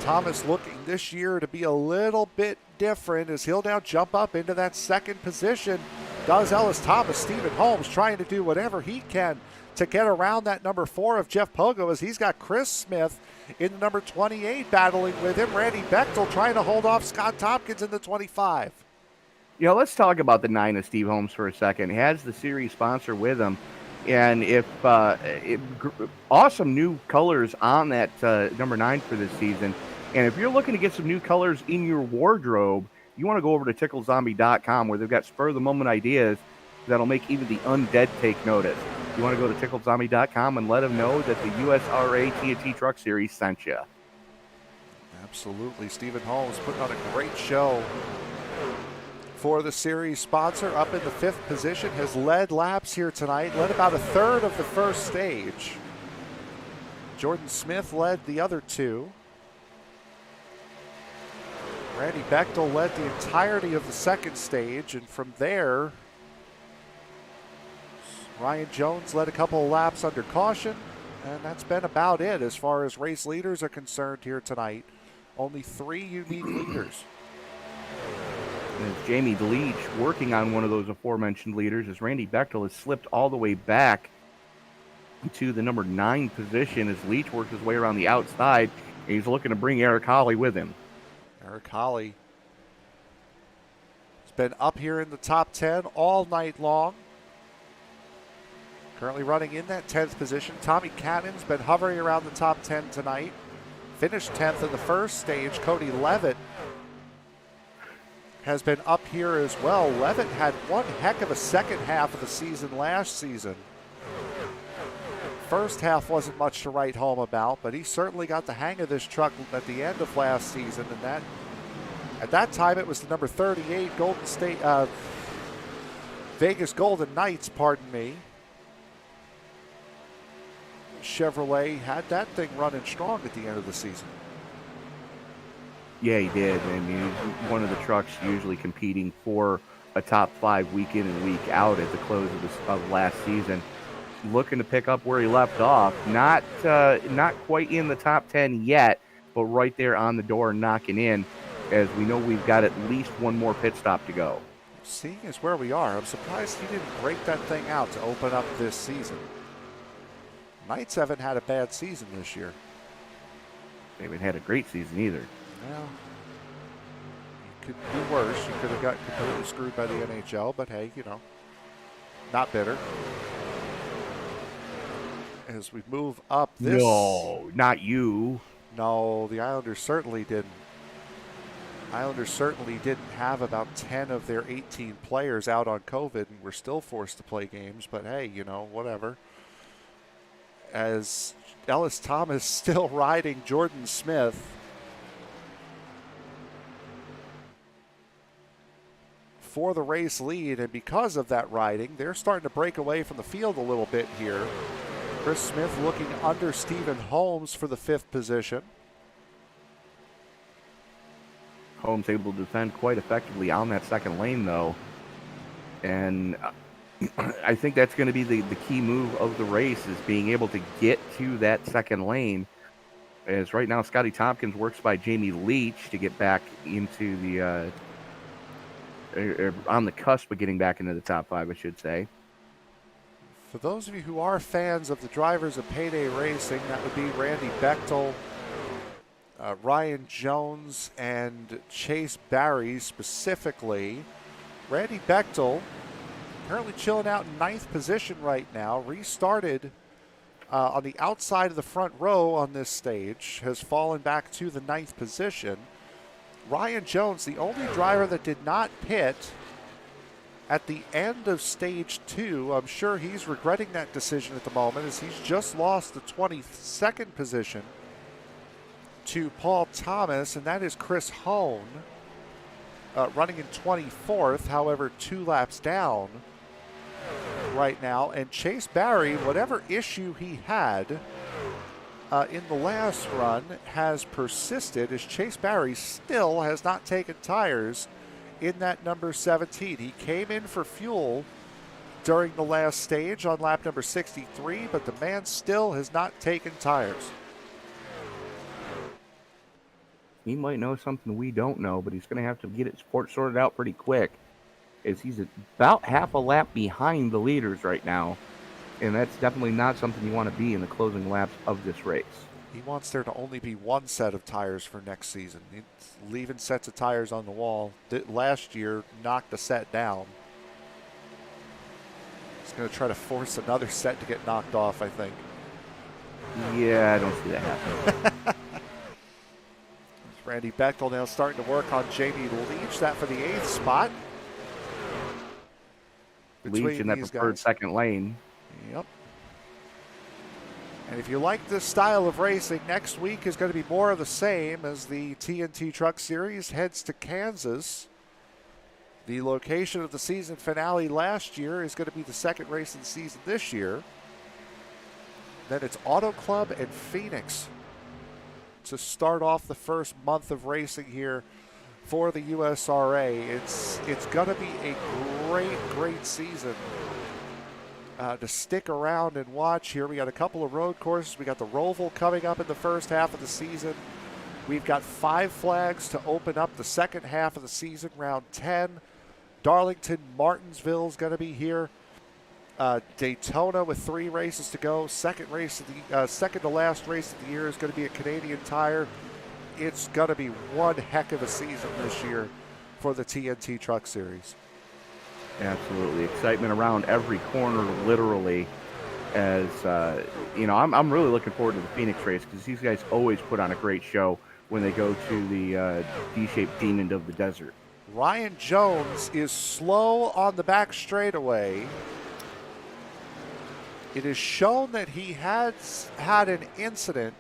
Thomas looking this year to be a little bit different as he'll now jump up into that second position. Does Ellis Thomas. Stephen Holmes trying to do whatever he can to get around that number 4 of Jeff Pogo as he's got Chris Smith in the number 28 battling with him. Randy Bechdel trying to hold off Scott Tompkins in the 25. Let's talk about the 9 of Steve Holmes for a second. He has the series sponsor with him, and awesome new colors on that number 9 for this season. And if you're looking to get some new colors in your wardrobe, you want to go over to ticklezombie.com, where they've got spur of the moment ideas that'll make even the undead take notice. You want to go to ticklezombie.com and let them know that the USRA TNT Truck Series sent you. Absolutely. Stephen Holmes putting on a great show for the series sponsor. Up in the 5th position, has led laps here tonight, led about a third of the first stage. Jordan Smith led the other 2. Randy Bechdel led the entirety of the second stage, and from there, Ryan Jones led a couple of laps under caution, and that's been about it as far as race leaders are concerned here tonight. Only 3 unique leaders. And it's Jamie Leach working on one of those aforementioned leaders, as Randy Bechdel has slipped all the way back to the number 9 position as Leach works his way around the outside, and he's looking to bring Eric Holly with him. Eric Holly has been up here in the top 10 all night long. Currently running in that 10th position. Tommy Cannon's been hovering around the top 10 tonight. Finished 10th in the first stage. Cody Levitt has been up here as well. Levitt had one heck of a second half of the season last season. First half wasn't much to write home about, but he certainly got the hang of this truck at the end of last season, and that at that time it was the number 38 Vegas Golden Knights, pardon me. Chevrolet had that thing running strong at the end of the season. Yeah, he did. I mean, he's one of the trucks usually competing for a top 5 week in and week out at the close of last season. Looking to pick up where he left off. Not quite in the top 10 yet, but right there on the door knocking in, as we know we've got at least one more pit stop to go. Seeing as where we are, I'm surprised he didn't break that thing out to open up this season. Knights haven't had a bad season this year. They haven't had a great season either. Well, it could be worse. You could have got completely screwed by the NHL, but hey, not bitter. As we move up this... No, not you. No, the Islanders certainly didn't. Islanders certainly didn't have about 10 of their 18 players out on COVID and were still forced to play games, but hey, whatever. As Ellis Thomas still riding Jordan Smith for the race lead, and because of that riding, they're starting to break away from the field a little bit here. Chris Smith looking under Stephen Holmes for the 5th position. Holmes able to defend quite effectively on that second lane, though. And I think that's going to be the key move of the race, is being able to get to that second lane. As right now, Scotty Tompkins works by Jamie Leach to get back into the on the cusp of getting back into the top 5, I should say. For those of you who are fans of the drivers of Payday Racing, that would be Randy Bechdel, Ryan Jones, and Chase Barry specifically. Randy Bechdel currently chilling out in 9th position right now. Restarted on the outside of the front row on this stage. Has fallen back to the 9th position. Ryan Jones, the only driver that did not pit at the end of stage 2. I'm sure he's regretting that decision at the moment, as he's just lost the 22nd position to Paul Thomas, and that is Chris Hone running in 24th, however 2 laps down right now. And Chase Barry, whatever issue he had in the last run, has persisted, as Chase Barry still has not taken tires in that number 17. He came in for fuel during the last stage on lap number 63, but the man still has not taken tires. He might know something we don't know, but he's going to have to get his port sorted out pretty quick, as he's about half a lap behind the leaders right now, and that's definitely not something you want to be in the closing laps of this race. He wants there to only be one set of tires for next season. He's leaving sets of tires on the wall. Last year, knocked the set down. He's going to try to force another set to get knocked off, I think. Yeah, I don't see that happening. Randy Bechdel now starting to work on Jamie Leach. That for the 8th spot. Leach in that preferred second lane. Yep. And if you like this style of racing, next week is going to be more of the same as the TNT Truck Series heads to Kansas. The location of the season finale last year is going to be the second race of the season this year. Then it's Auto Club and Phoenix to start off the first month of racing here for the USRA. It's going to be a great season to stick around and watch here. We got a couple of road courses. We got the Roval coming up in the first half of the season. We've got 5 flags to open up the second half of the season, round 10. Darlington, Martinsville is going to be here. Daytona with 3 races to go. Second to last race of the year is going to be a Canadian Tire. It's going to be one heck of a season this year for the TNT Truck Series. Absolutely. Excitement around every corner, literally. As, I'm really looking forward to the Phoenix race because these guys always put on a great show when they go to the D-shaped demon of the desert. Ryan Jones is slow on the back straightaway. It is shown that he has had an incident.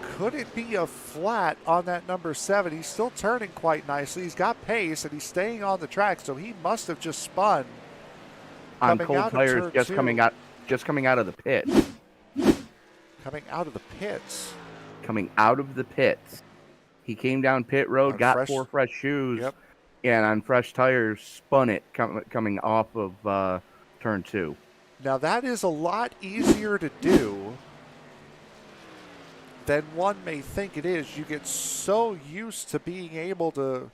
Could it be a flat on that number 7? He's still turning quite nicely. He's got pace and he's staying on the track, so he must have just spun. On cold tires, just coming out of the pit. Coming out of the pits. Coming out of the pits. He came down pit road, got 4 fresh shoes, and on fresh tires, spun it coming off of turn 2. Now that is a lot easier to do than one may think it is. You get so used to being able to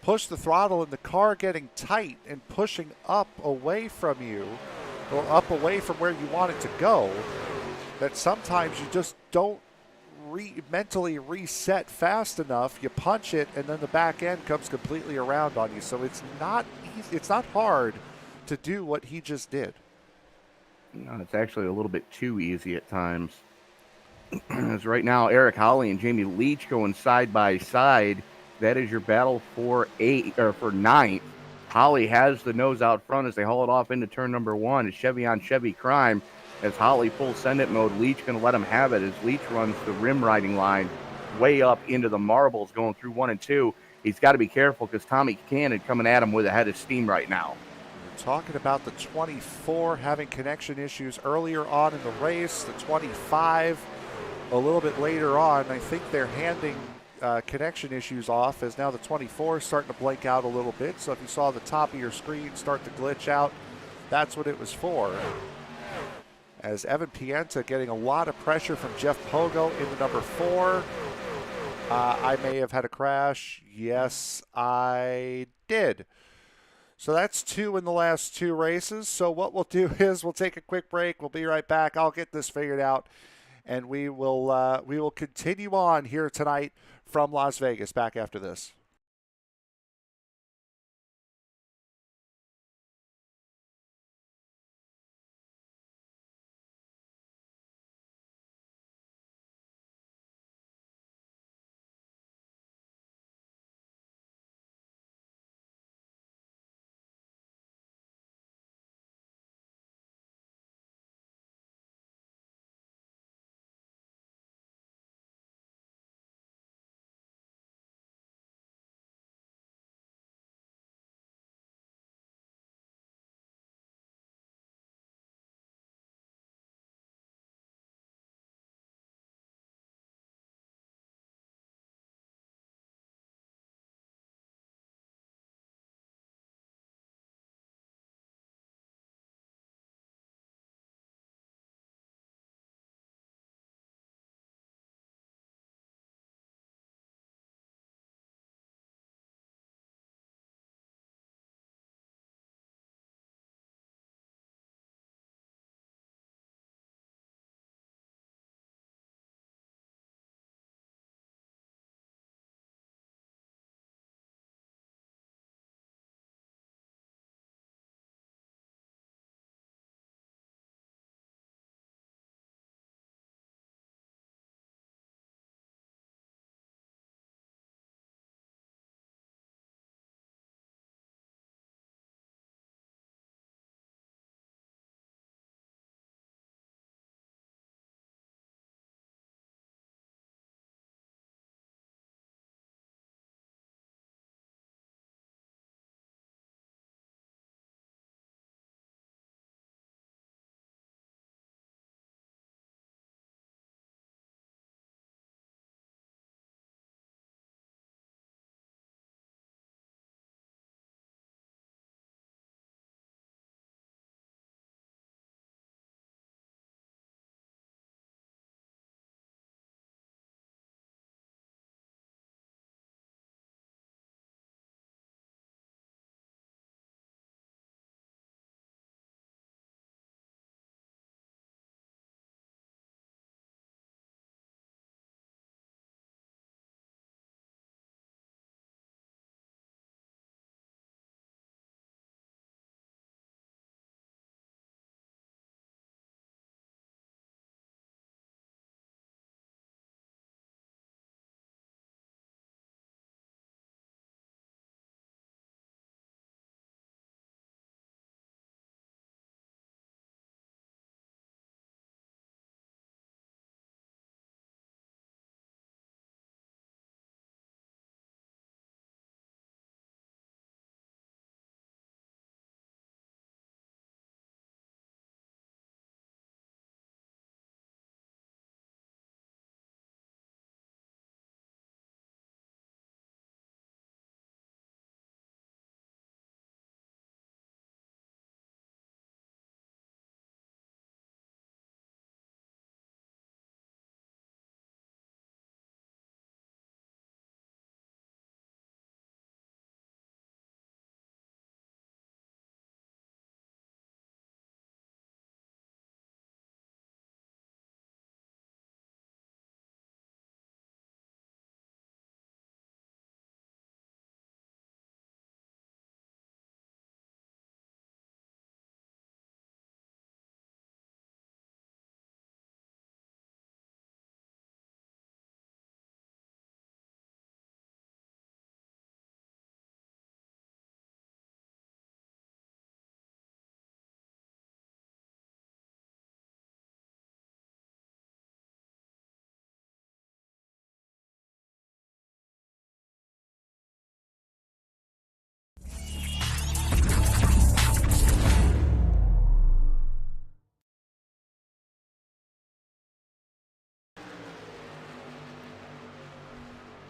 push the throttle and the car getting tight and pushing up away from you, or up away from where you want it to go, that sometimes you just don't mentally reset fast enough. You punch it and then the back end comes completely around on you. So it's not easy. It's not hard to do what he just did. No, it's actually a little bit too easy at times. As right now, Eric Holly and Jamie Leach going side by side. That is your battle for 9th. Holly has the nose out front as they haul it off into turn number 1. It's Chevy on Chevy crime. As Holly full send it mode, Leach going to let him have it as Leach runs the rim riding line way up into the marbles going through 1 and 2. He's got to be careful because Tommy Cannon coming at him with a head of steam right now. We're talking about the 24 having connection issues earlier on in the race, the 25 a little bit later on. I think they're handing connection issues off as now the 24 is starting to blink out a little bit. So if you saw the top of your screen start to glitch out, that's what it was for. As Evan Pienta getting a lot of pressure from Jeff Pogo in the number 4. I may have had a crash. Yes, I did. So that's 2 in the last 2 races. So what we'll do is we'll take a quick break. We'll be right back. I'll get this figured out, and we will continue on here tonight from Las Vegas. Back after this.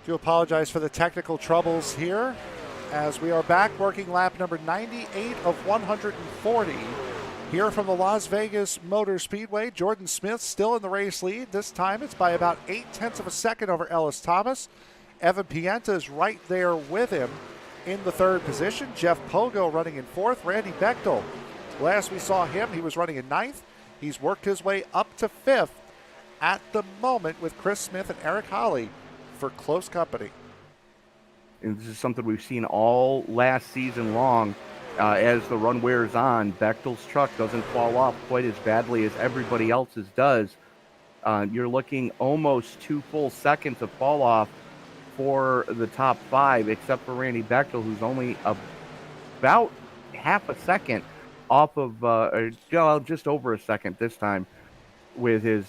Do apologize for the technical troubles here as we are back working lap number 98 of 140 here from the Las Vegas Motor Speedway. Jordan Smith still in the race lead. This time it's by about 0.8 of a second over Ellis Thomas. Evan Pienta is right there with him in the third position. Jeff Pogo running in fourth. Randy Bechdel, last we saw him, he was running in ninth. He's worked his way up to fifth at the moment with Chris Smith and Eric Holly for close company. And this is something we've seen all last season long. As the run wears on, Bechdel's truck doesn't fall off quite as badly as everybody else's does. You're looking almost 2 full seconds of fall off for the top 5, except for Randy Bechdel, who's only about half a second off of, just over a second this time with his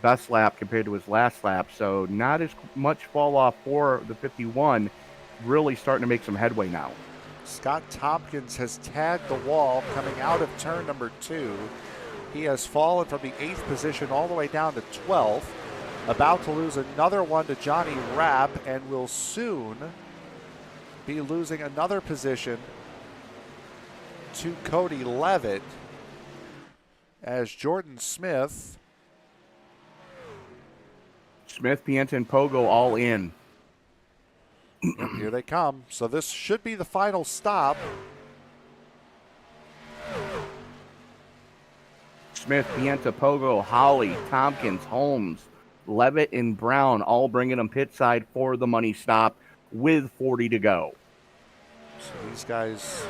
best lap compared to his last lap. So not as much fall off for the 51, really starting to make some headway now. Scott Tompkins has tagged the wall coming out of turn number 2. He has fallen from the 8th position all the way down to 12th. About to lose another one to Johnny Rapp and will soon be losing another position to Cody Levitt as Jordan Smith. Smith, Pienta, and Pogo all in. And here they come. So this should be the final stop. Smith, Pienta, Pogo, Holly, Tompkins, Holmes, Levitt, and Brown all bringing them pit side for the money stop with 40 to go. So these guys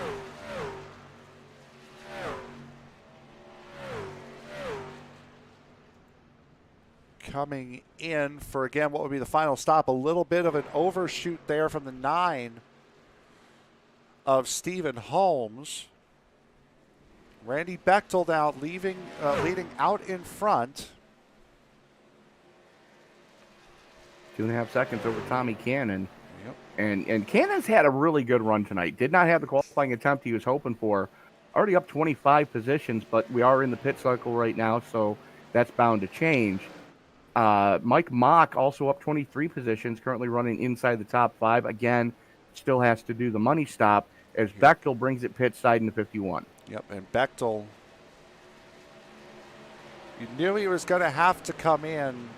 coming in for, again, what would be the final stop. A little bit of an overshoot there from the 9 of Stephen Holmes. Randy Bechdel now leading out in front. 2.5 seconds over Tommy Cannon. Yep. And Cannon's had a really good run tonight. Did not have the qualifying attempt he was hoping for. Already up 25 positions, but we are in the pit cycle right now, so that's bound to change. Mike Mock also up 23 positions, currently running inside the top 5. Again, still has to do the money stop as Bechdel brings it pit side into 51. Yep, and Bechdel, you knew he was going to have to come in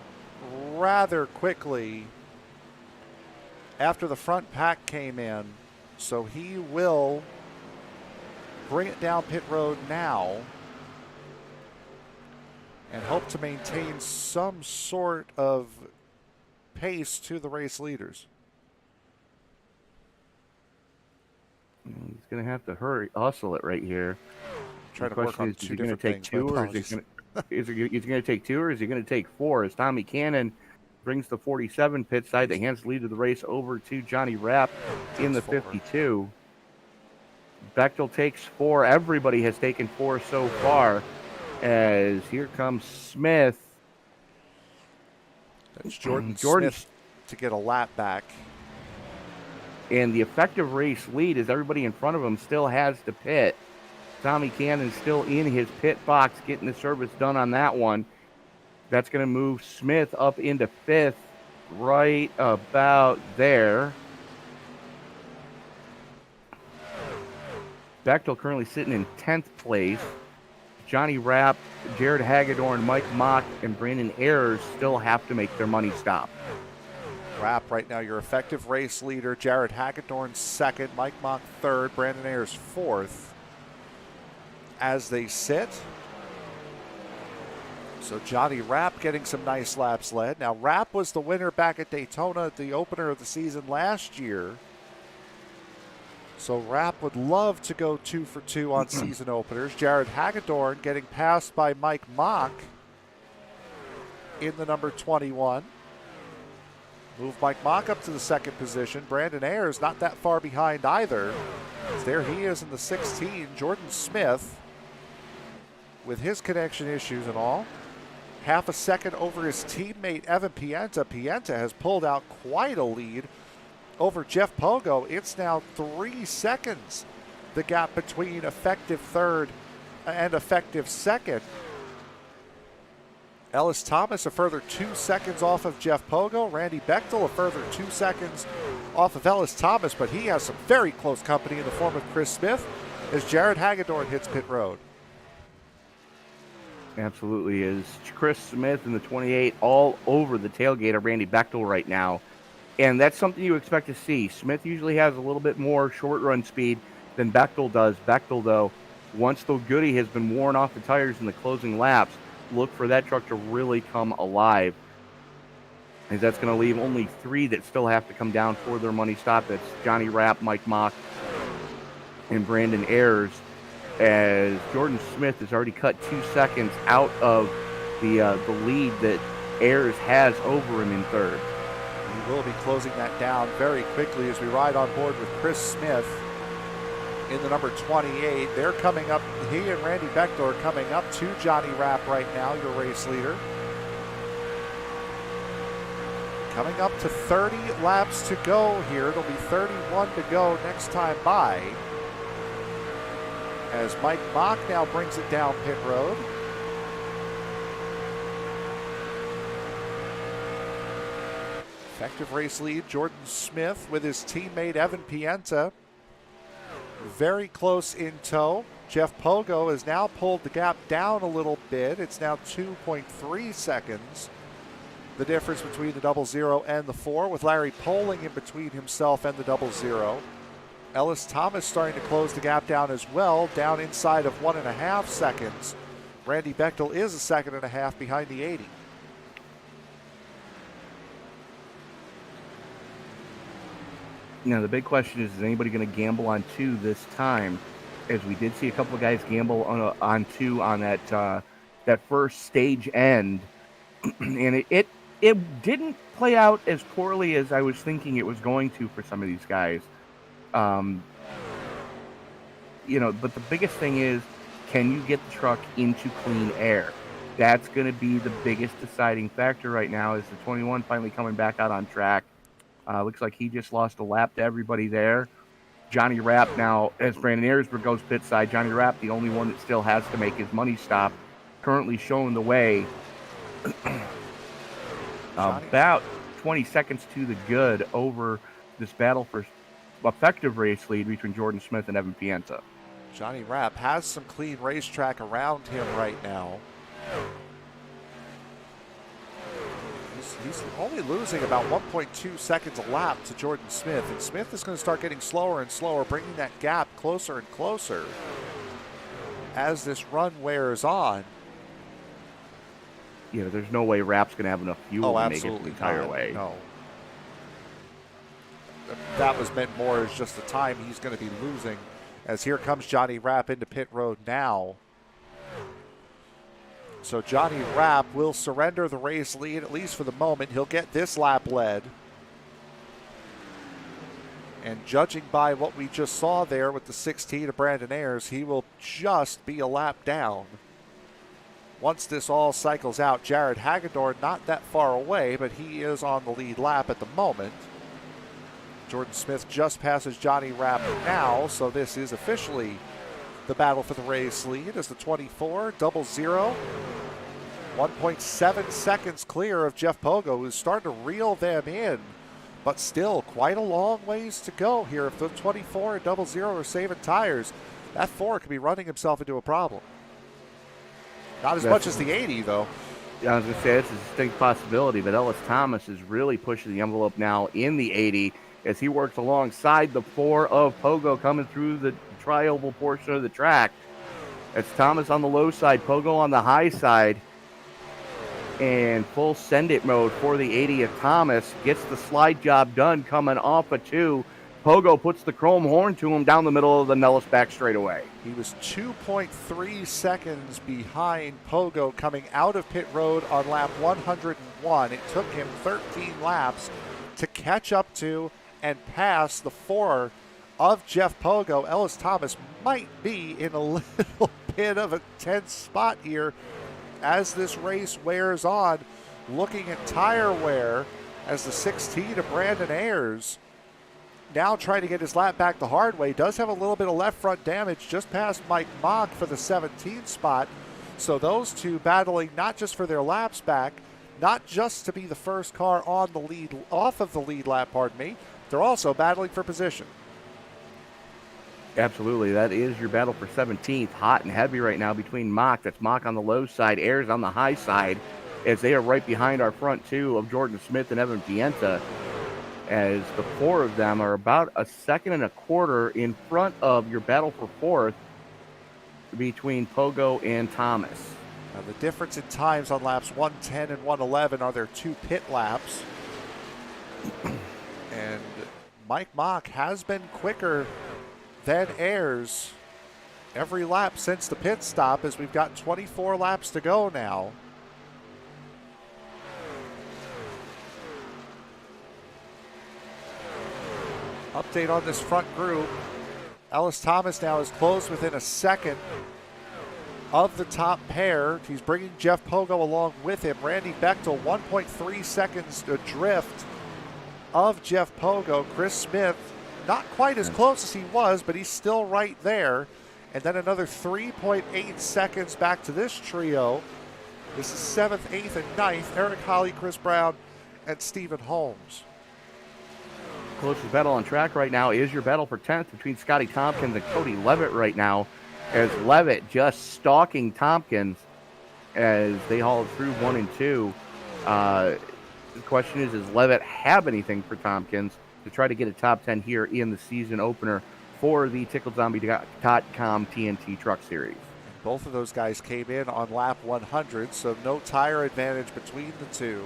rather quickly after the front pack came in, so he will bring it down pit road now and hope to maintain some sort of pace to the race leaders. He's going to have to hustle it right here. Trying to work on two different things. Is he going to take 2 or is he going to take 4? As Tommy Cannon brings the 47 pit side, that hands the lead of the race over to Johnny Rapp in the 52. Bechdel takes 4. Everybody has taken 4 so far. As here comes Smith. That's Jordan Smith to get a lap back. And the effective race lead is everybody in front of him still has to pit. Tommy Cannon still in his pit box getting the service done on that one. That's going to move Smith up into 5th right about there. Bechdel currently sitting in 10th place. Johnny Rapp, Jared Hagedorn, Mike Mock, and Brandon Ayers still have to make their money stop. Rapp right now your effective race leader. Jared Hagedorn 2nd, Mike Mock 3rd, Brandon Ayers 4th. As they sit. So Johnny Rapp getting some nice laps led. Now Rapp was the winner back at Daytona at the opener of the season last year. So Rapp would love to go 2 for 2 on season openers. Jared Hagedorn getting passed by Mike Mock in the number 21. Move Mike Mock up to the 2nd position. Brandon Ayers not that far behind either. There he is in the 16. Jordan Smith with his connection issues and all. Half a second over his teammate Evan Pienta. Pienta has pulled out quite a lead over Jeff Pogo. It's now 3 seconds, the gap between effective 3rd and effective 2nd. Ellis Thomas a further 2 seconds off of Jeff Pogo. Randy Bechdel a further 2 seconds off of Ellis Thomas, but he has some very close company in the form of Chris Smith as Jared Hagedorn hits pit road. Absolutely is. Chris Smith in the 28 all over the tailgate of Randy Bechdel right now. And that's something you expect to see. Smith usually has a little bit more short run speed than Bechdel does. Bechdel, though, once the goodie has been worn off the tires in the closing laps, look for that truck to really come alive. As that's going to leave only 3 that still have to come down for their money stop. That's Johnny Rapp, Mike Mock, and Brandon Ayers. As Jordan Smith has already cut 2 seconds out of the lead that Ayers has over him in third. We will be closing that down very quickly as we ride on board with Chris Smith in the number 28. They're coming up, he and Randy Bechdel are coming up to Johnny Rapp right now, your race leader. Coming up to 30 laps to go here. There'll be 31 to go next time by. As Mike Mock now brings it down pit road. Effective race lead, Jordan Smith with his teammate Evan Pienta. Very close in tow. Jeff Pogo has now pulled the gap down a little bit. It's now 2.3 seconds. The difference between the 00 and the 4, with Larry Poling in between himself and the 00. Ellis Thomas starting to close the gap down as well, down inside of 1.5 seconds. Randy Bechdel is a 1.5 seconds behind the 80. Now, the big question is anybody going to gamble on 2 this time? As we did see a couple of guys gamble on 2 on that first stage end. And it didn't play out as poorly as I was thinking it was going to for some of these guys. But the biggest thing is, can you get the truck into clean air? That's going to be the biggest deciding factor right now, is the 21 finally coming back out on track. Looks like he just lost a lap to everybody there. Johnny Rapp now, as Brandon Ayers goes pit side, Johnny Rapp, the only one that still has to make his money stop, currently showing the way. About 20 seconds to the good over this battle for effective race lead between Jordan Smith and Evan Pienta. Johnny Rapp has some clean racetrack around him right now. He's only losing about 1.2 seconds a lap to Jordan Smith, and Smith is going to start getting slower and slower, bringing that gap closer and closer as this run wears on. Yeah, there's no way Rapp's going to have enough fuel to make it the entire way. No. That was meant more as just the time he's going to be losing, as here comes Johnny Rapp into pit road now. So Johnny Rapp will surrender the race lead, at least for the moment. He'll get this lap led. And judging by what we just saw there with the 16 of Brandon Ayers, he will just be a lap down. Once this all cycles out, Jared Hagedorn not that far away, but he is on the lead lap at the moment. Jordan Smith just passes Johnny Rapp now, so this is officially the battle for the race lead as the 24, 00. 1.7 seconds clear of Jeff Pogo, who's starting to reel them in, but still quite a long ways to go here. If the 24 and 00 are saving tires, that 4 could be running himself into a problem. Not as much as the 80, though. I was going to say, it's a distinct possibility, but Ellis Thomas is really pushing the envelope now in the 80 as he works alongside the 4 of Pogo coming through the tri-oval portion of the track. It's Thomas on the low side, Pogo on the high side, and full send it mode for the 80 of Thomas. Gets the slide job done coming off a 2. Pogo puts the chrome horn to him down the middle of the Nellis back straightaway. He was 2.3 seconds behind Pogo coming out of pit road on lap 101. It took him 13 laps to catch up to and pass the 4 of Jeff Pogo. Ellis Thomas might be in a little bit of a tense spot here as this race wears on. Looking at tire wear as the 16 of Brandon Ayers now trying to get his lap back the hard way. Does have a little bit of left front damage just past Mike Mock for the 17th spot. So those two battling not just for their laps back, not just to be the first car on the lead, off of the lead lap, pardon me, they're also battling for position. Absolutely. That is your battle for 17th. Hot and heavy right now between Mock. That's Mock on the low side, Ayers on the high side, as they are right behind our front two of Jordan Smith and Evan Pienta, as the four of them are about a second and a quarter in front of your battle for fourth between Pogo and Thomas. Now the difference in times on laps 110 and 111 are their 2 pit laps. And Mike Mock has been quicker than Ayers every lap since the pit stop, as we've got 24 laps to go now. Update on this front group. Ellis Thomas now is close within a second of the top pair. He's bringing Jeff Pogo along with him. Randy Bechdel 1.3 seconds adrift of Jeff Pogo. Chris Smith not quite as close as he was, but he's still right there. And then another 3.8 seconds back to this trio. This is 7th, 8th, and 9th. Eric Holly, Chris Brown, and Stephen Holmes. Closest battle on track right now is your battle for 10th between Scotty Tompkins and Cody Levitt right now, as Levitt just stalking Tompkins as they haul through 1 and 2. The question is, does Levitt have anything for Tompkins to try to get a top 10 here in the season opener for the TickledZombie.com TNT Truck Series? Both of those guys came in on lap 100, so no tire advantage between the two.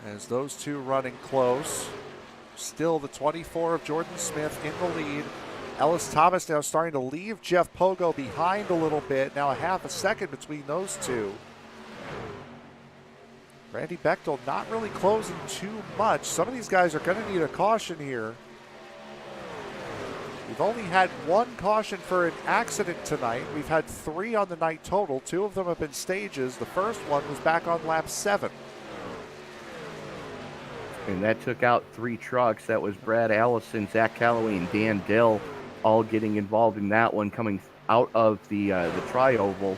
As those two running close. Still the 24 of Jordan Smith in the lead. Ellis Thomas now starting to leave Jeff Pogo behind a little bit. Now a half a second between those two. Randy Bechdel not really closing too much. Some of these guys are going to need a caution here. We've only had 1 caution for an accident tonight. We've had 3 on the night total. 2 of them have been stages. The first one was back on lap 7. And that took out 3 trucks. That was Brad Allison, Zach Calloway, and Dan Dill all getting involved in that one, coming out of the tri-oval.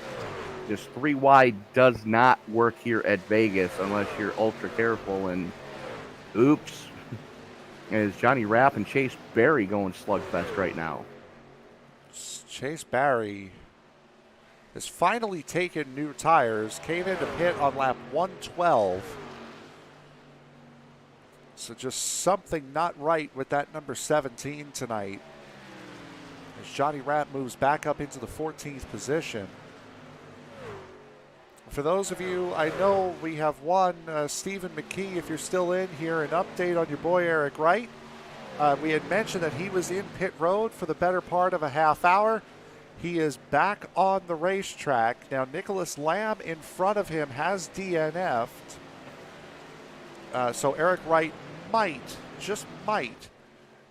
Just 3 wide does not work here at Vegas unless you're ultra careful. And oops, is Johnny Rapp and Chase Berry going slugfest right now. Chase Berry has finally taken new tires, came into pit on lap 112. So just something not right with that number 17 tonight, as Johnny Rapp moves back up into the 14th position. For those of you, I know we have one, Stephen McKee, if you're still in here, an update on your boy Eric Wright. We had mentioned that he was in pit road for the better part of a half hour. He is back on the racetrack. Now Nicholas Lamb in front of him has DNF'd. So Eric Wright might, just might,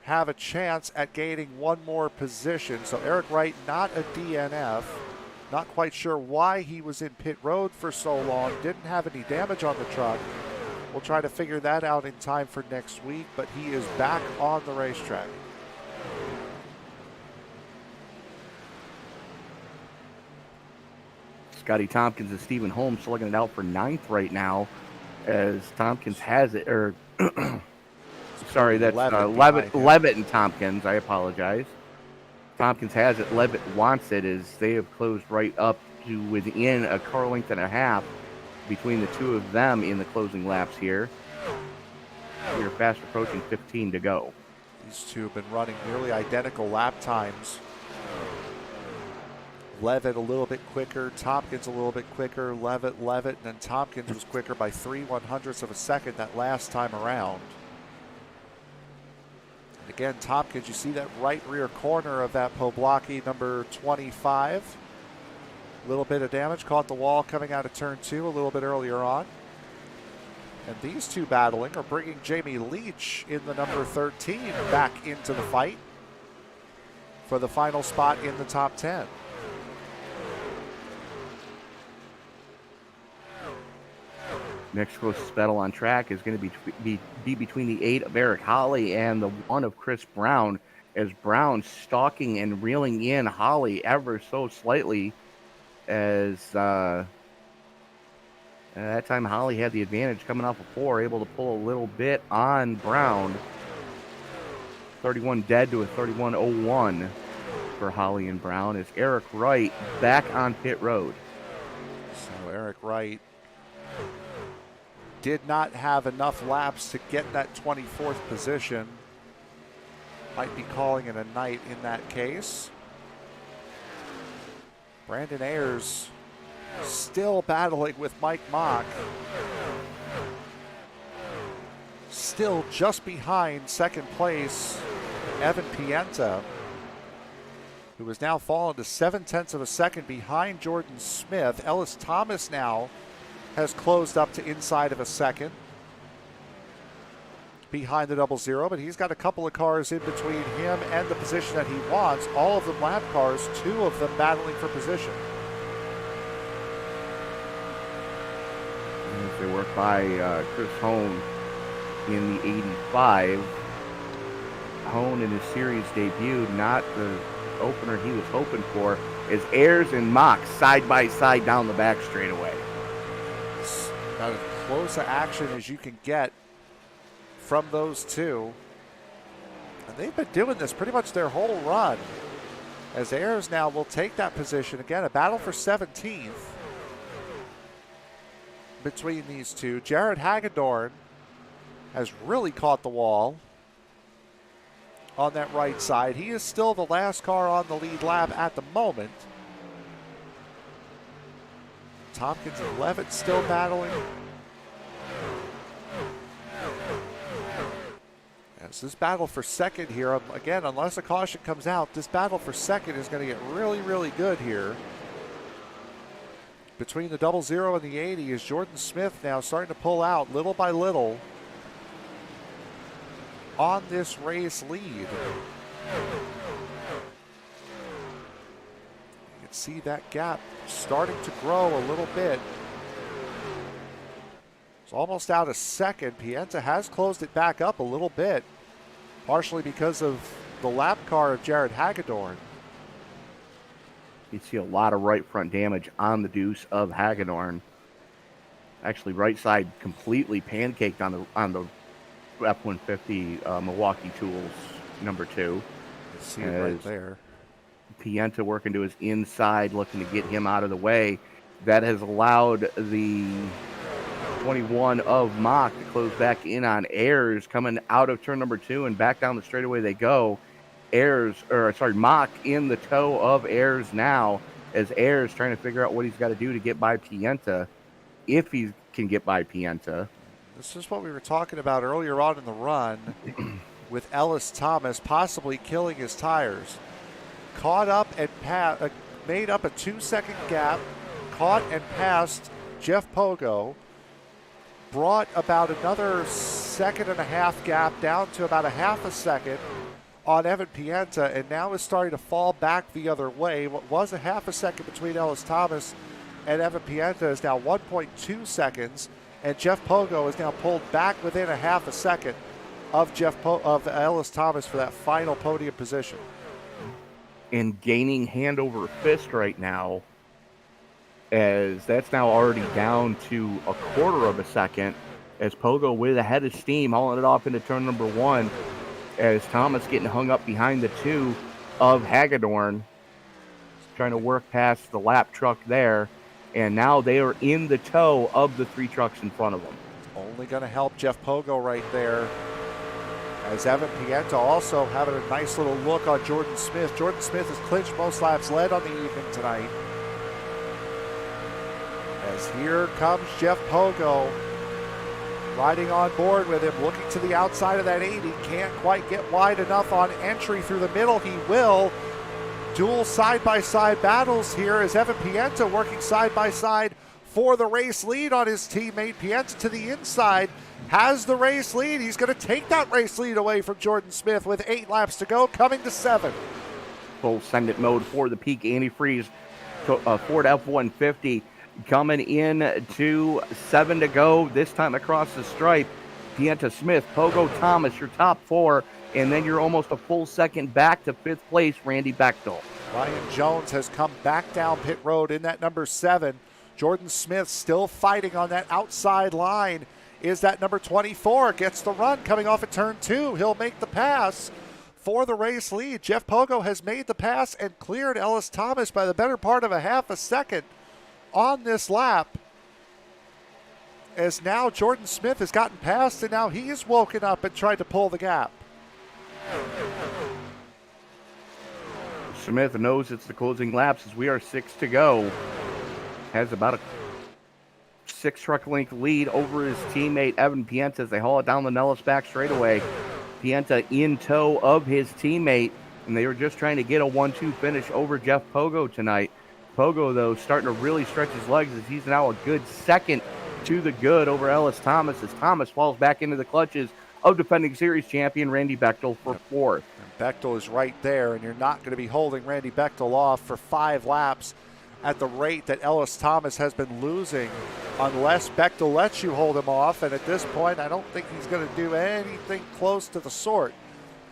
have a chance at gaining 1 more position. So Eric Wright not a DNF. Not quite sure why he was in pit road for so long. Didn't have any damage on the truck. We'll try to figure that out in time for next week, but he is back on the racetrack. Scotty Tompkins and Stephen Holmes slugging it out for 9th right now, as Tompkins has it, or sorry, that's Levitt and Tompkins. I apologize. Tompkins has it. Levitt wants it, as they have closed right up to within a car length and a half between the two of them in the closing laps here. We're fast approaching 15 to go. These two have been running nearly identical lap times. Levitt a little bit quicker, Tompkins a little bit quicker, Levitt, and then Tompkins was quicker by 3/100ths of a second that last time around. And again, Tompkins, you see that right rear corner of that Poblocki number 25. A little bit of damage, caught the wall coming out of turn 2 a little bit earlier on. And these two battling are bringing Jamie Leach in the number 13 back into the fight for the final spot in the top 10. Next closest battle on track is going to be between the 8 of Eric Holly and the 1 of Chris Brown, as Brown stalking and reeling in Holly ever so slightly, as at that time Holly had the advantage coming off of 4, able to pull a little bit on Brown. 31 dead to a 31.01 for Holly and Brown, as Eric Wright back on pit road. So Eric Wright did not have enough laps to get that 24th position. Might be calling it a night in that case. Brandon Ayers still battling with Mike Mock. Still just behind second place Evan Pienta, who has now fallen to 0.7 of a second behind Jordan Smith. Ellis Thomas now has closed up to inside of a second behind the 00, but he's got a couple of cars in between him and the position that he wants. All of them lap cars, 2 of them battling for position. As they work by Chris Hone in the 85. Hone in his series debut, not the opener he was hoping for, as Ayers and Mock side by side down the back straightaway. It's about as close to action as you can get from those two. And they've been doing this pretty much their whole run, as Ayers now will take that position. Again, a battle for 17th between these two. Jared Hagedorn has really caught the wall on that right side. He is still the last car on the lead lap at the moment. Tompkins and Levitt still battling. As this battle for second here, again, unless a caution comes out, this battle for second is going to get really, really good here. Between the 00 and the 80 is Jordan Smith now starting to pull out little by little on this race lead. You can see that gap starting to grow a little bit. It's almost out a second. Pienta has closed it back up a little bit, partially because of the lap car of Jared Hagedorn. You see a lot of right front damage on the deuce of Hagedorn. Actually, right side completely pancaked on the F-150 Milwaukee Tools number 2. You see it right there. Pienta working to his inside, looking to get him out of the way. That has allowed the 21 of Mock to close back in on Ayers, coming out of turn number 2 and back down the straightaway they go. Mock in the toe of Ayers now, as Ayers trying to figure out what he's got to do to get by Pienta, if he can get by Pienta. This is what we were talking about earlier on in the run with Ellis Thomas possibly killing his tires. Caught up and made up a 2-second gap, caught and passed Jeff Pogo, brought about another 1.5 gap down to about a 0.5 second on Evan Pienta, and now is starting to fall back the other way. What was a 0.5 second between Ellis Thomas and Evan Pienta is now 1.2 seconds, and Jeff Pogo is now pulled back within a 0.5 second of Ellis Thomas for that final podium position. And gaining hand over fist right now, as that's now already down to a 1/4 of a second, as Pogo with a head of steam hauling it off into turn number 1, as Thomas getting hung up behind the 2 of Hagedorn, trying to work past the lap truck there, and now they are in the toe of the 3 trucks in front of them. Only going to help Jeff Pogo right there, as Evan Pienta also having a nice little look on Jordan Smith. Jordan Smith has clinched most laps, led on the evening tonight. As here comes Jeff Pogo, riding on board with him, looking to the outside of that 80. Can't quite get wide enough on entry through the middle. He will. Dual side-by-side battles here as Evan Pienta working side-by-side for the race lead on his teammate. Pienta to the inside, has the race lead. He's going to take that race lead away from Jordan Smith with 8 laps to go, coming to 7. Full send-it mode for the peak antifreeze Ford F-150. Coming in to 7 to go, this time across the stripe. Pienta, Smith, Pogo, Thomas, your top 4. and then you're almost a full second back to 5th place, Randy Bechdel. Ryan Jones has come back down pit road in that number 7. Jordan Smith still fighting on that outside line. Is that number 24, gets the run coming off at turn 2. He'll make the pass for the race lead. Jeff Pogo has made the pass and cleared Ellis Thomas by the better part of a half a second on this lap. As now Jordan Smith has gotten past, and now he is woken up and tried to pull the gap. Smith knows it's the closing laps as we are 6 to go. Has about a 6 truck length lead over his teammate Evan Pienta as they haul it down the Nellis back straightaway. Pienta in tow of his teammate, and they were just trying to get a 1-2 finish over Jeff Pogo tonight. Pogo, though, starting to really stretch his legs as he's now a good second to the good over Ellis Thomas as Thomas falls back into the clutches of defending series champion Randy Bechdel for 4th. And Bechdel is right there, and you're not going to be holding Randy Bechdel off for 5 laps at the rate that Ellis Thomas has been losing unless Bechdel lets you hold him off, and at this point I don't think he's going to do anything close to the sort.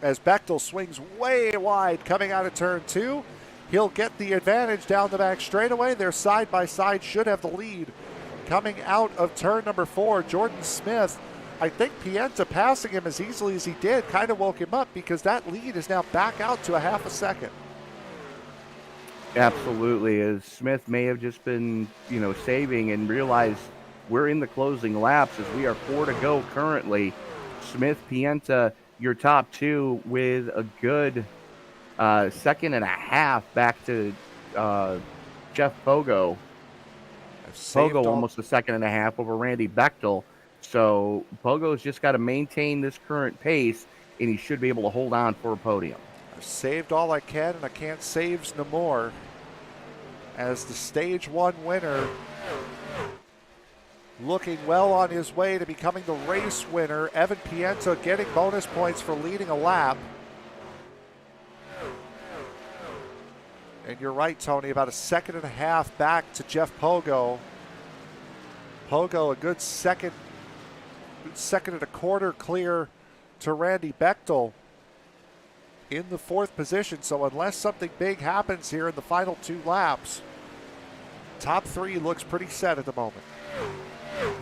As Bechdel swings way wide coming out of turn 2, he'll get the advantage down the back straightaway. They're side by side, should have the lead. Coming out of turn number 4, Jordan Smith, I think Pienta passing him as easily as he did kind of woke him up because that lead is now back out to a half a second. Absolutely, as Smith may have just been, saving and realized we're in the closing laps as we are 4 to go currently. Smith, Pienta, your top 2 with a good second and a half back to Jeff Pogo. Pogo almost a second and a half over Randy Bechdel. So Pogo's just got to maintain this current pace, and he should be able to hold on for a podium. I've saved all I can, and I can't saves no more. As the Stage 1 winner, looking well on his way to becoming the race winner, Evan Pienta getting bonus points for leading a lap. And you're right, Tony, about a second and a half back to Jeff Pogo. Pogo a good second and a quarter clear to Randy Bechdel in the 4th position. So unless something big happens here in the final 2 laps, top 3 looks pretty set at the moment.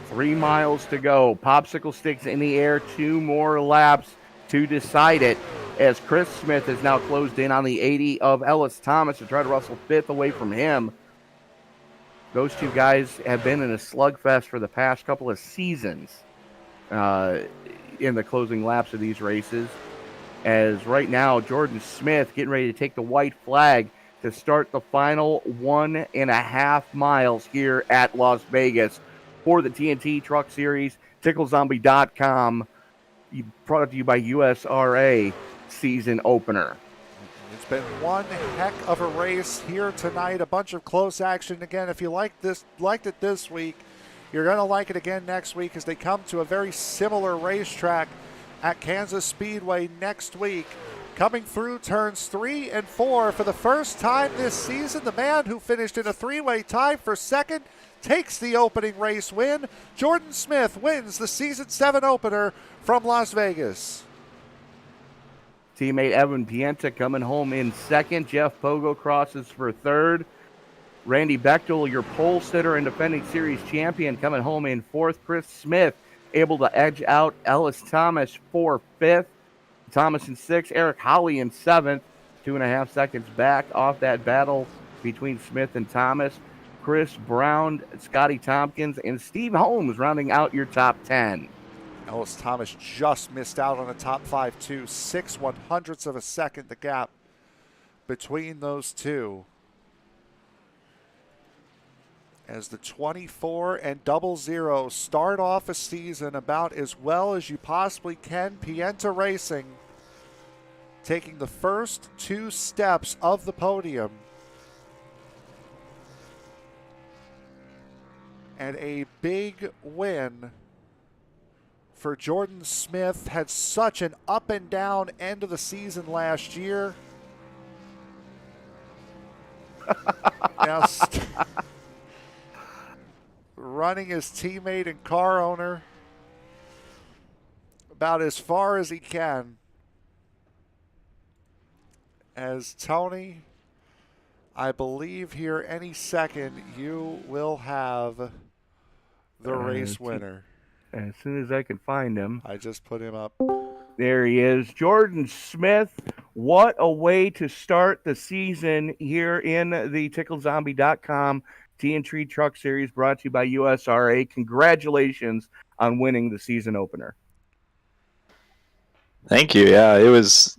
3 miles to go. Popsicle sticks in the air. 2 more laps to decide it, as Chris Smith has now closed in on the 80 of Ellis Thomas to try to wrestle 5th away from him. Those 2 guys have been in a slugfest for the past couple of seasons in the closing laps of these races. As right now, Jordan Smith getting ready to take the white flag to start the final 1.5 miles here at Las Vegas for the TNT Truck Series. TickleZombie.com, brought to you by USRA season opener. It's been one heck of a race here tonight. A bunch of close action. Again, if you liked it this week, you're going to like it again next week as they come to a very similar racetrack at Kansas Speedway next week. Coming through turns 3 and 4 for the first time this season, the man who finished in a 3-way tie for second takes the opening race win. Jordan Smith wins the season 7 opener from Las Vegas. Teammate Evan Pienta coming home in second. Jeff Pogo crosses for third. Randy Bechdel, your pole sitter and defending series champion, coming home in fourth. Chris Smith able to edge out Ellis Thomas for fifth. Thomas in sixth. Eric Holly in seventh. 2.5 seconds back off that battle between Smith and Thomas. Chris Brown, Scotty Tompkins, and Steve Holmes rounding out your top 10. Ellis Thomas just missed out on a top 5 too. 0.06 of a second, the gap between those two. As the 24 and 00 start off a season about as well as you possibly can. Pienta Racing taking the first 2 steps of the podium. And a big win for Jordan Smith. Had such an up and down end of the season last year. Now running his teammate and car owner about as far as he can. as Tony, I believe here any second you will have the race winner. As soon as I can find him. I just put him up. There he is, Jordan Smith. What a way to start the season here in the TickleZombie.com TNT Truck Series, brought to you by USRA. Congratulations on winning the season opener. Thank you. Yeah, it was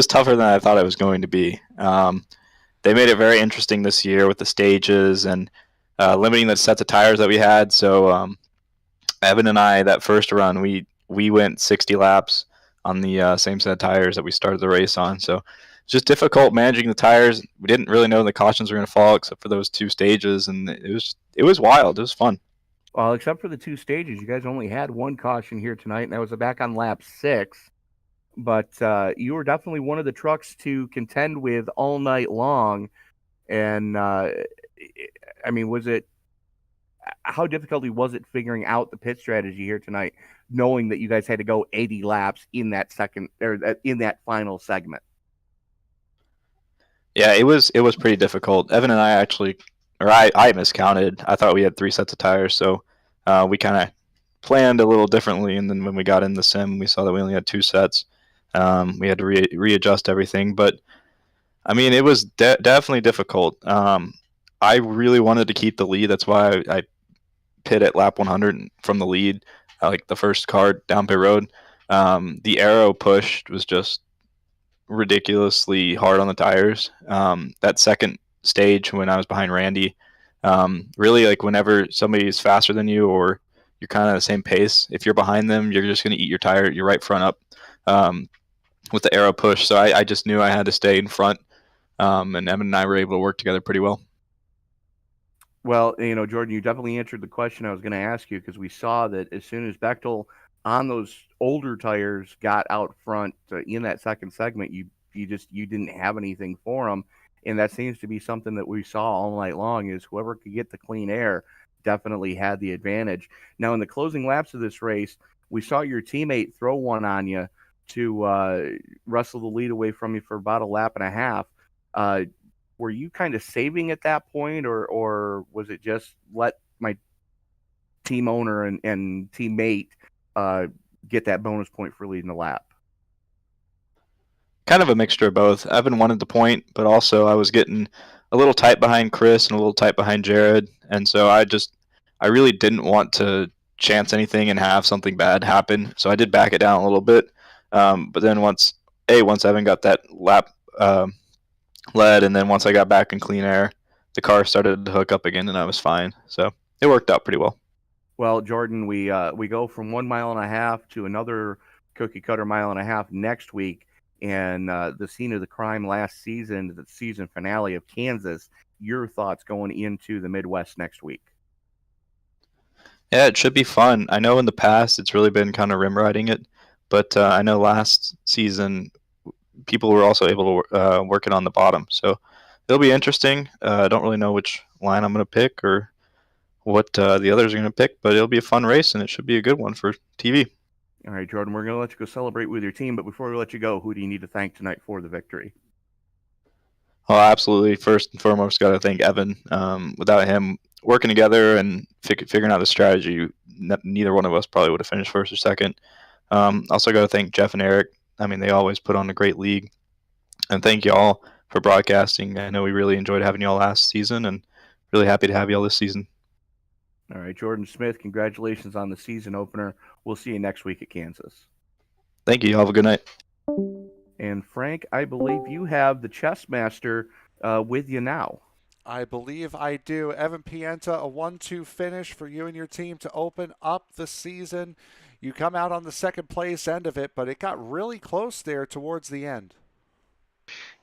tougher than I thought it was going to be. They made it very interesting this year with the stages and limiting the sets of tires that we had. So Evan and I, that first run, we went 60 laps on the same set of tires that we started the race on. So it's just difficult managing the tires. We didn't really know the cautions were going to fall except for those two stages, and it was wild. It was fun. Well, except for the two stages, you guys only had one caution here tonight, and that was back on lap 6. But you were definitely one of the trucks to contend with all night long. And how difficult was it figuring out the pit strategy here tonight, knowing that you guys had to go 80 laps in that in that final segment? Yeah, it was pretty difficult. Evan and I miscounted. I thought we had 3 sets of tires, so we kind of planned a little differently. And then when we got in the sim, we saw that we only had 2 sets. We had to readjust everything, but I mean, it was definitely difficult. I really wanted to keep the lead. That's why I pit at lap 100 from the lead, like the first car down pit road. The aero push was just ridiculously hard on the tires. That second stage when I was behind Randy, really like whenever somebody is faster than you or you're kind of the same pace, if you're behind them, you're just going to eat your tire, your right front up with the aero push. So I just knew I had to stay in front, and Evan and I were able to work together pretty well. Well, Jordan, you definitely answered the question I was going to ask you, because we saw that as soon as Bechdel on those older tires got out front in that second segment, you didn't have anything for them, and that seems to be something that we saw all night long. Is whoever could get the clean air definitely had the advantage. Now, in the closing laps of this race, we saw your teammate throw one on you to wrestle the lead away from you for about a lap and a half. Were you kind of saving at that point, or was it just let my team owner and teammate get that bonus point for leading the lap? Kind of a mixture of both. Evan wanted the point, but also I was getting a little tight behind Chris and a little tight behind Jared, and so I really didn't want to chance anything and have something bad happen. So I did back it down a little bit, but then once Evan got that lap led, and then once I got back in clean air, the car started to hook up again, and I was fine. So it worked out pretty well. Well, Jordan, we go from 1.5 miles to another cookie cutter 1.5 miles next week, and the scene of the crime last season, the season finale of Kansas. Your thoughts going into the Midwest next week? Yeah, it should be fun. I know in the past it's really been kind of rim riding it, but I know last season people were also able to work it on the bottom. So it'll be interesting. I don't really know which line I'm going to pick or what the others are going to pick, but it'll be a fun race, and it should be a good one for TV. All right, Jordan, we're going to let you go celebrate with your team, but before we let you go, who do you need to thank tonight for the victory? Well, absolutely. First and foremost, got to thank Evan. Without him working together and figuring out the strategy, neither one of us probably would have finished first or second. Also got to thank Jeff and Eric. I mean, they always put on a great league. And thank you all for broadcasting. I know we really enjoyed having y'all last season, and really happy to have y'all this season. All right, Jordan Smith, congratulations on the season opener. We'll see you next week at Kansas. Thank you. Have a good night. And Frank, I believe you have the chess master with you now. I believe I do. Evan Pienta, a 1-2 finish for you and your team to open up the season. You come out on the second place end of it, but it got really close there towards the end.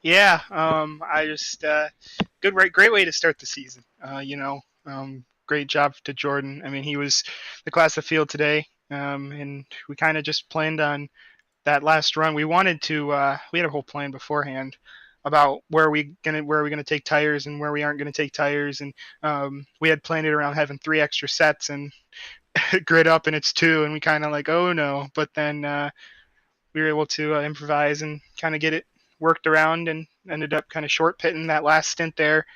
Yeah, I just great way to start the season. Great job to Jordan. I mean, he was the class of field today, and we kind of just planned on that last run. We wanted to. We had a whole plan beforehand about where are we gonna take tires and where we aren't gonna take tires, and we had planned it around having 3 extra sets and grid up, and it's 2, and we kind of like, oh no, but then we were able to improvise and kind of get it worked around and ended up kind of short pitting that last stint there,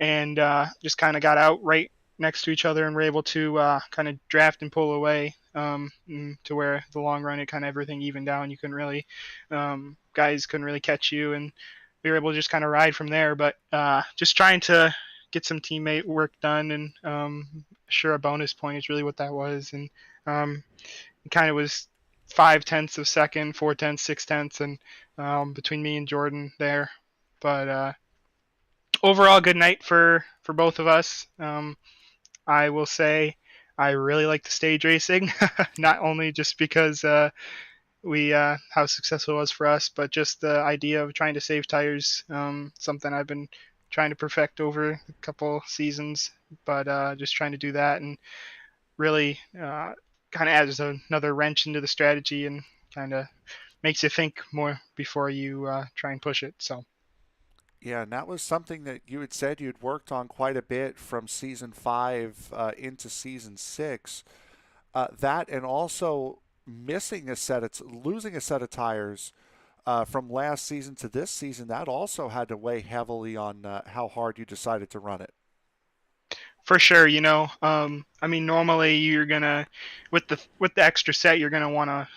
and just kind of got out right next to each other and were able to kind of draft and pull away, to where the long run it kind of everything evened down. You couldn't really, guys couldn't really catch you, and we were able to just kind of ride from there. But just trying to get some teammate work done, and sure, a bonus point is really what that was. And it kind of was 0.5 of second, 0.4, 0.6, and between me and Jordan there. But overall, good night for both of us. I will say I really like the stage racing, not only just because we how successful it was for us, but just the idea of trying to save tires, something I've been trying to perfect over a couple seasons, but just trying to do that and really kind of adds another wrench into the strategy and kind of makes you think more before you try and push it. So. Yeah, and that was something that you had said you'd worked on quite a bit from season 5 into season 6. That and also losing a set of tires from last season to this season, that also had to weigh heavily on how hard you decided to run it. For sure, I mean, normally you're gonna, with the extra set, you're gonna want to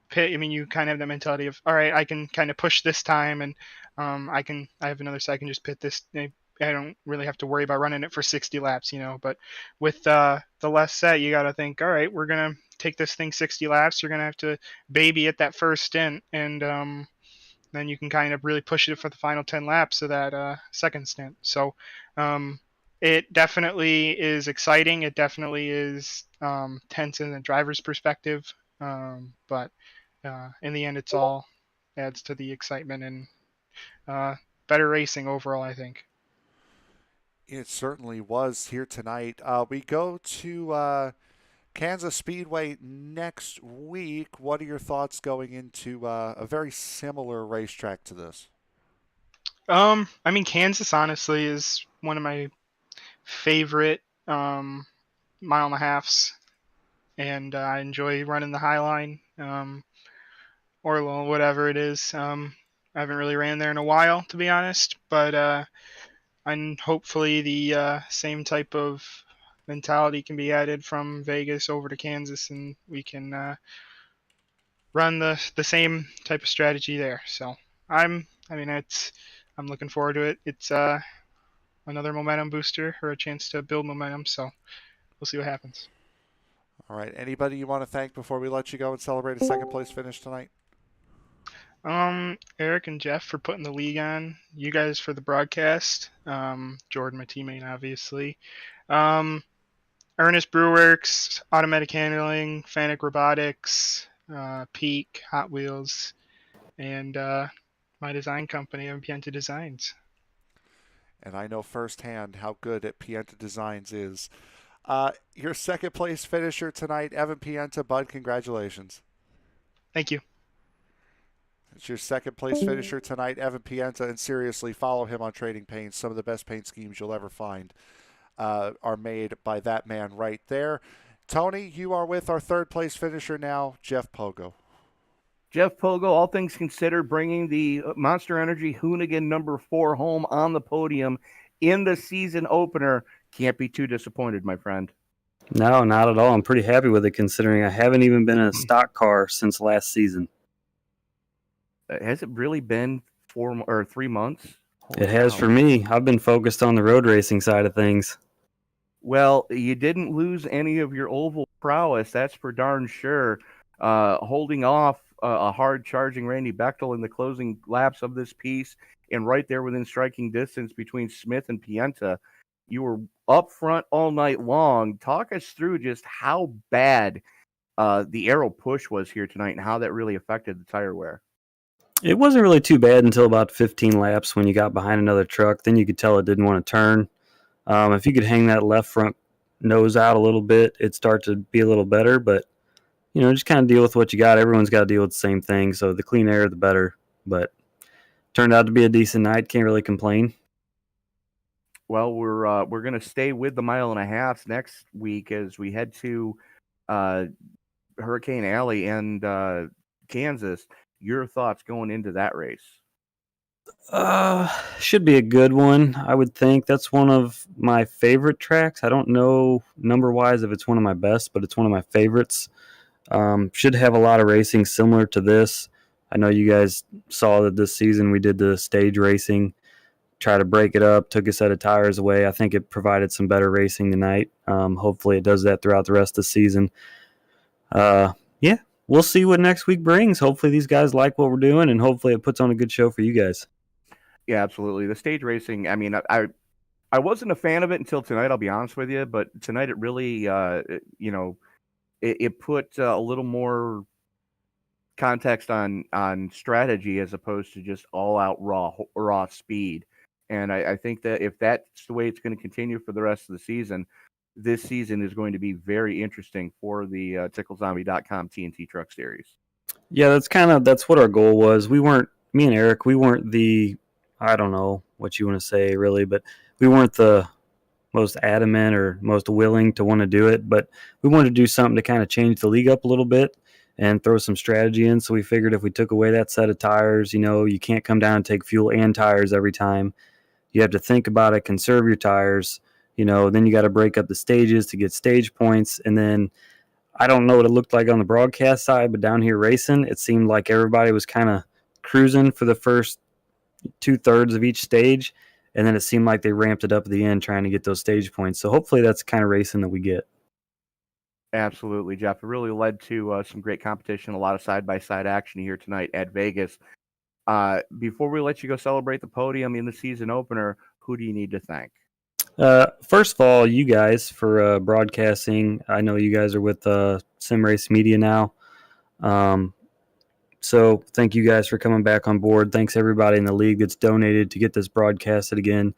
pit. I mean, you kind of have the mentality of, all right, I can kind of push this time, and I have another set, I can just pit this. I don't really have to worry about running it for 60 laps, But with the less set, you got to think, all right, we're gonna take this thing 60 laps. You're gonna have to baby it that first stint, and then you can kind of really push it for the final 10 laps of that second stint. So it definitely is exciting. It definitely is tense in the driver's perspective. But in the end, it's all adds to the excitement and better racing overall, I think. It certainly was here tonight. We go to Kansas Speedway next week. What are your thoughts going into a very similar racetrack to this? I mean, Kansas honestly is one of my favorite mile and a halves, and I enjoy running the High Line, or whatever it is. I haven't really ran there in a while, to be honest, but and hopefully the same type of mentality can be added from Vegas over to Kansas, and we can run the same type of strategy there. So I'm looking forward to it. It's another momentum booster or a chance to build momentum. So we'll see what happens. All right. Anybody you want to thank before we let you go and celebrate a second place finish tonight? Eric and Jeff for putting the league on. You guys for the broadcast. Jordan, my teammate, obviously. Ernest Brewworks, Automatic Handling, Fanic Robotics, Peak, Hot Wheels, and my design company, Pienta Designs. And I know firsthand how good at Pienta Designs is. Your second place finisher tonight, Evan Pienta. Bud, congratulations. Thank you. It's your second place finisher tonight, Evan Pienta, and seriously, follow him on Trading Paints. Some of the best paint schemes you'll ever find are made by that man right there. Tony, you are with our third place finisher now, Jeff Pogo. Jeff Pogo, all things considered, bringing the Monster Energy Hoonigan number 4 home on the podium in the season opener. Can't be too disappointed, my friend. No, not at all. I'm pretty happy with it considering I haven't even been in a stock car since last season. Has it really been 4 or 3 months? It has for me. I've been focused on the road racing side of things. Well, you didn't lose any of your oval prowess, that's for darn sure. Holding off a hard-charging Randy Bechdel in the closing laps of this piece, and right there within striking distance between Smith and Pienta. You were up front all night long. Talk us through just how bad the aero push was here tonight and how that really affected the tire wear. It wasn't really too bad until about 15 laps when you got behind another truck. Then you could tell it didn't want to turn. If you could hang that left front nose out a little bit, it'd start to be a little better. But, just kind of deal with what you got. Everyone's got to deal with the same thing. So the clean air, the better. But turned out to be a decent night. Can't really complain. Well, we're going to stay with the mile and a half next week as we head to Hurricane Alley and Kansas. Your thoughts going into that race? Should be a good one, I would think. That's one of my favorite tracks. I don't know number wise if it's one of my best, but it's one of my favorites. Should have a lot of racing similar to this. I know you guys saw that this season we did the stage racing, try to break it up, took a set of tires away. I think it provided some better racing tonight. Hopefully it does that throughout the rest of the season. Yeah, we'll see what next week brings. Hopefully these guys like what we're doing, and hopefully it puts on a good show for you guys. Yeah, absolutely. The stage racing, I mean, I wasn't a fan of it until tonight, I'll be honest with you, but tonight it really, it put a little more context on strategy as opposed to just all out raw speed. And I think that if that's the way it's going to continue for the rest of the season, this season is going to be very interesting for the TickleZombie.com TNT Truck Series. Yeah, that's what our goal was. Me and Eric, we weren't the, I don't know what you want to say really, but we weren't the most adamant or most willing to want to do it, but we wanted to do something to kind of change the league up a little bit and throw some strategy in. So we figured if we took away that set of tires, you can't come down and take fuel and tires every time. You have to think about it, conserve your tires, then you got to break up the stages to get stage points. And then I don't know what it looked like on the broadcast side, but down here racing, it seemed like everybody was kind of cruising for the first 2/3 of each stage. And then it seemed like they ramped it up at the end trying to get those stage points. So hopefully that's the kind of racing that we get. Absolutely, Jeff. It really led to some great competition, a lot of side-by-side action here tonight at Vegas. Before we let you go celebrate the podium in the season opener, who do you need to thank? First of all, you guys for broadcasting. I know you guys are with Sim Race Media now. So thank you guys for coming back on board. Thanks everybody in the league that's donated to get this broadcasted again.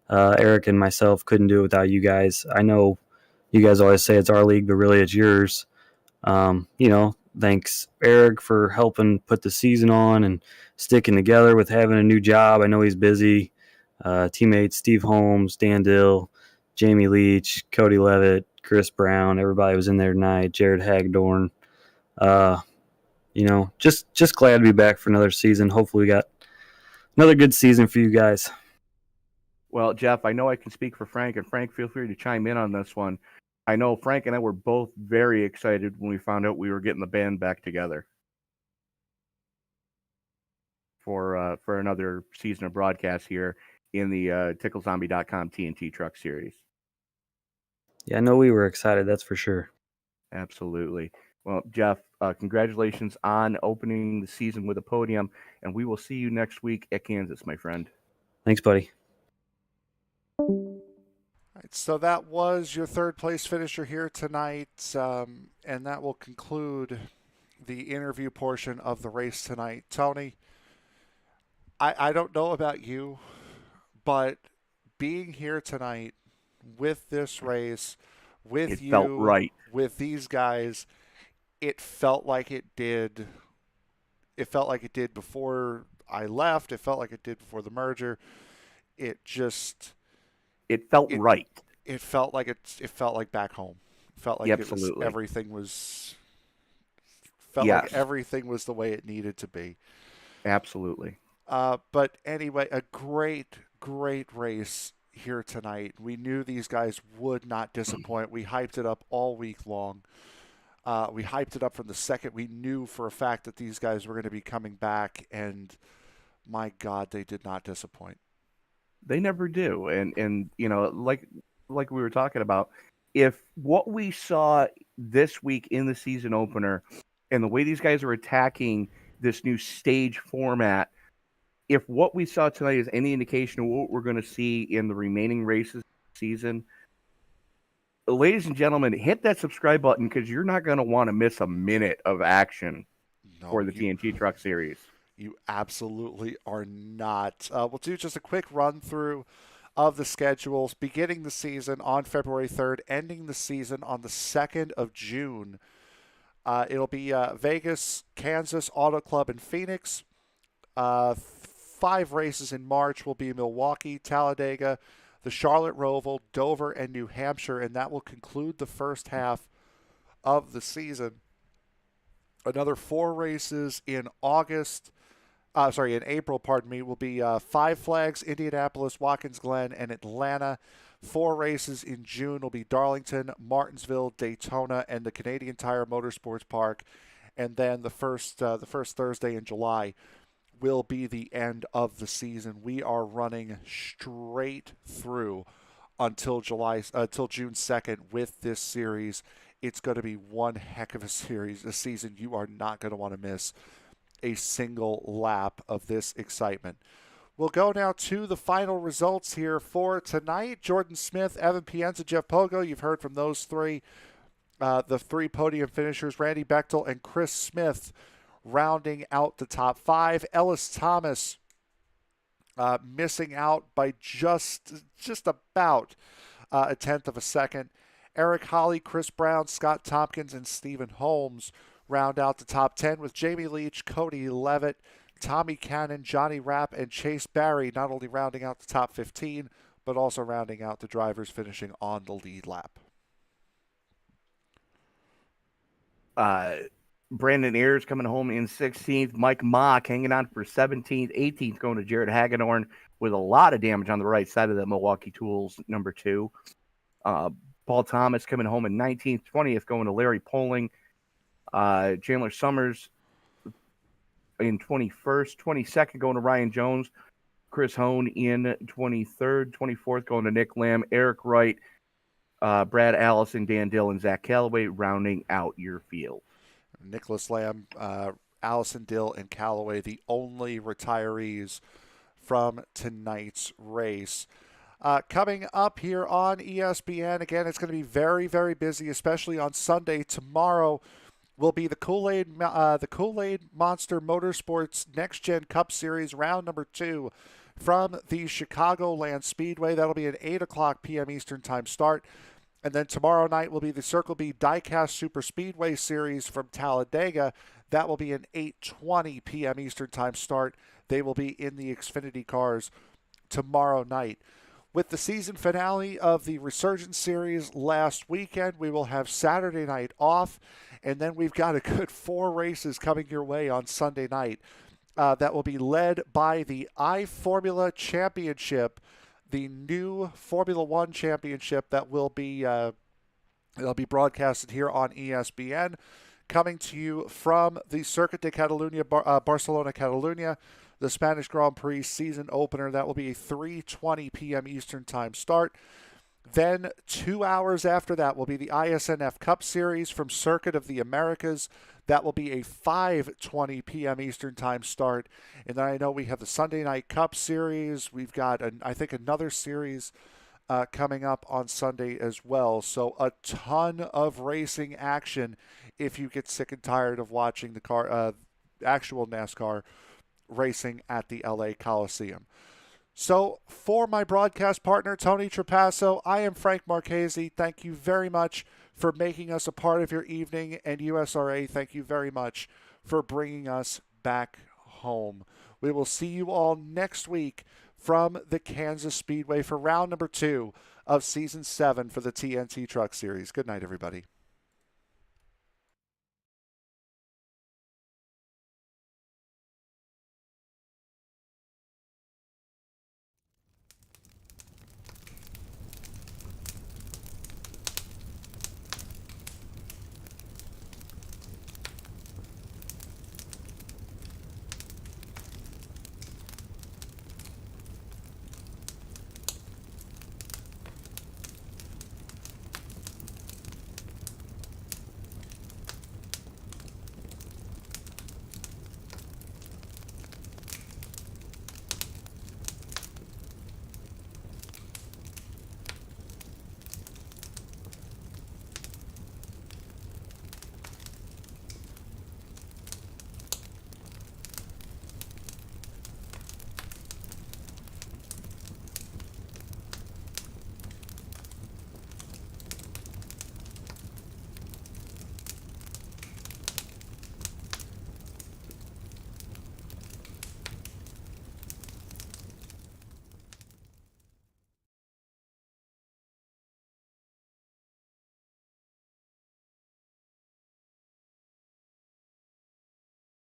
Eric and myself couldn't do it without you guys. I know you guys always say it's our league, but really it's yours. Thanks Eric for helping put the season on and sticking together with having a new job. I know he's busy. Teammates Steve Holmes, Dan Dill, Jamie Leach, Cody Levitt, Chris Brown, everybody was in there tonight. Jared Hagdorn. Just glad to be back for another season. Hopefully we got another good season for you guys. Well, Jeff, I know I can speak for Frank, and Frank, feel free to chime in on this one. I know Frank and I were both very excited when we found out we were getting the band back together for another season of broadcast here in the TickleZombie.com TNT Truck Series. Yeah, I know we were excited, that's for sure. Absolutely. Well, Jeff, congratulations on opening the season with a podium, and we will see you next week at Kansas, my friend. Thanks, buddy. All right, so that was your third place finisher here tonight, and that will conclude the interview portion of the race tonight. Tony, I don't know about you, but being here tonight with this race, with you, felt right. With these guys, it felt like it did. It felt like it did before I left. It felt like it did before the merger. It felt right. It felt like it felt like back home. It felt like Absolutely. Everything was like everything was the way it needed to be. Absolutely. But anyway, a great race here tonight. We knew these guys would not disappoint. We hyped it up all week long. We hyped it up from the second we knew for a fact that these guys were going to be coming back, and my God, they did not disappoint. They never do. And like we were talking about, if what we saw this week in the season opener and the way these guys are attacking this new stage format, if what we saw tonight is any indication of what we're going to see in the remaining races this season, ladies and gentlemen, hit that subscribe button because you're not going to want to miss a minute of action for the TNT Truck Series. You absolutely are not. We'll do just a quick run through of the schedules, beginning the season on February 3rd, ending the season on the 2nd of June. It'll be Vegas, Kansas Auto Club, and Phoenix. 5 races in March will be Milwaukee, Talladega, the Charlotte Roval, Dover, and New Hampshire, and that will conclude the first half of the season. Another 4 races in August, in April, pardon me, will be Five Flags, Indianapolis, Watkins Glen, and Atlanta. 4 races in June will be Darlington, Martinsville, Daytona, and the Canadian Tire Motorsports Park. And then the first Thursday in July will be the end of the season. We are running straight through until June 2nd with this series. It's going to be one heck of a season you are not going to want to miss a single lap of this excitement. We'll go now to the final results here for tonight. Jordan Smith, Evan Pienza, Jeff Pogo. You've heard from those three. The 3 podium finishers, Randy Bechdel and Chris Smith, rounding out the top 5. Ellis Thomas missing out by just about a tenth of a second. Eric Holly, Chris Brown, Scott Tompkins, and Stephen Holmes round out the top 10 with Jamie Leach, Cody Levitt, Tommy Cannon, Johnny Rapp, and Chase Barry not only rounding out the top 15, but also rounding out the drivers finishing on the lead lap. Brandon Ayers coming home in 16th. Mike Mock hanging on for 17th. 18th going to Jared Hagedorn with a lot of damage on the right side of the Milwaukee Tools, number 2. Paul Thomas coming home in 19th. 20th going to Larry Poling. Chandler Summers in 21st. 22nd going to Ryan Jones. Chris Hone in 23rd. 24th going to Nick Lamb. Eric Wright, Brad Allison, Dan Dillon, Zach Callaway rounding out your field. Nicholas Lamb, Allison Dill, and Callaway, the only retirees from tonight's race. Coming up here on ESPN, again, it's going to be very, very busy, especially on Sunday. Tomorrow will be the Kool-Aid Monster Motorsports Next Gen Cup Series, round number 2 from the Chicagoland Speedway. That'll be an 8 o'clock p.m. Eastern Time start. And then tomorrow night will be the Circle B Diecast Super Speedway Series from Talladega. That will be an 8:20 p.m. Eastern Time start. They will be in the Xfinity cars tomorrow night. With the season finale of the Resurgence Series last weekend, we will have Saturday night off, and then we've got a good 4 races coming your way on Sunday night. That will be led by the iFormula Championship, the new Formula One Championship that will be it'll be broadcasted here on ESBN, coming to you from the Circuit de Catalunya, Barcelona, Catalunya, the Spanish Grand Prix season opener. That will be a 3:20 p.m. Eastern Time start. Then 2 hours after that will be the ISNF Cup Series from Circuit of the Americas. That will be a 5:20 p.m. Eastern Time start. And then I know we have the Sunday Night Cup Series. We've got, I think, another series coming up on Sunday as well. So a ton of racing action if you get sick and tired of watching the actual NASCAR racing at the LA Coliseum. So for my broadcast partner, Tony Trapasso, I am Frank Marchese. Thank you very much for making us a part of your evening, and USRA, thank you very much for bringing us back home. We will see you all next week from the Kansas Speedway for round number 2 of Season 7 for the TNT Truck Series. Good night, everybody.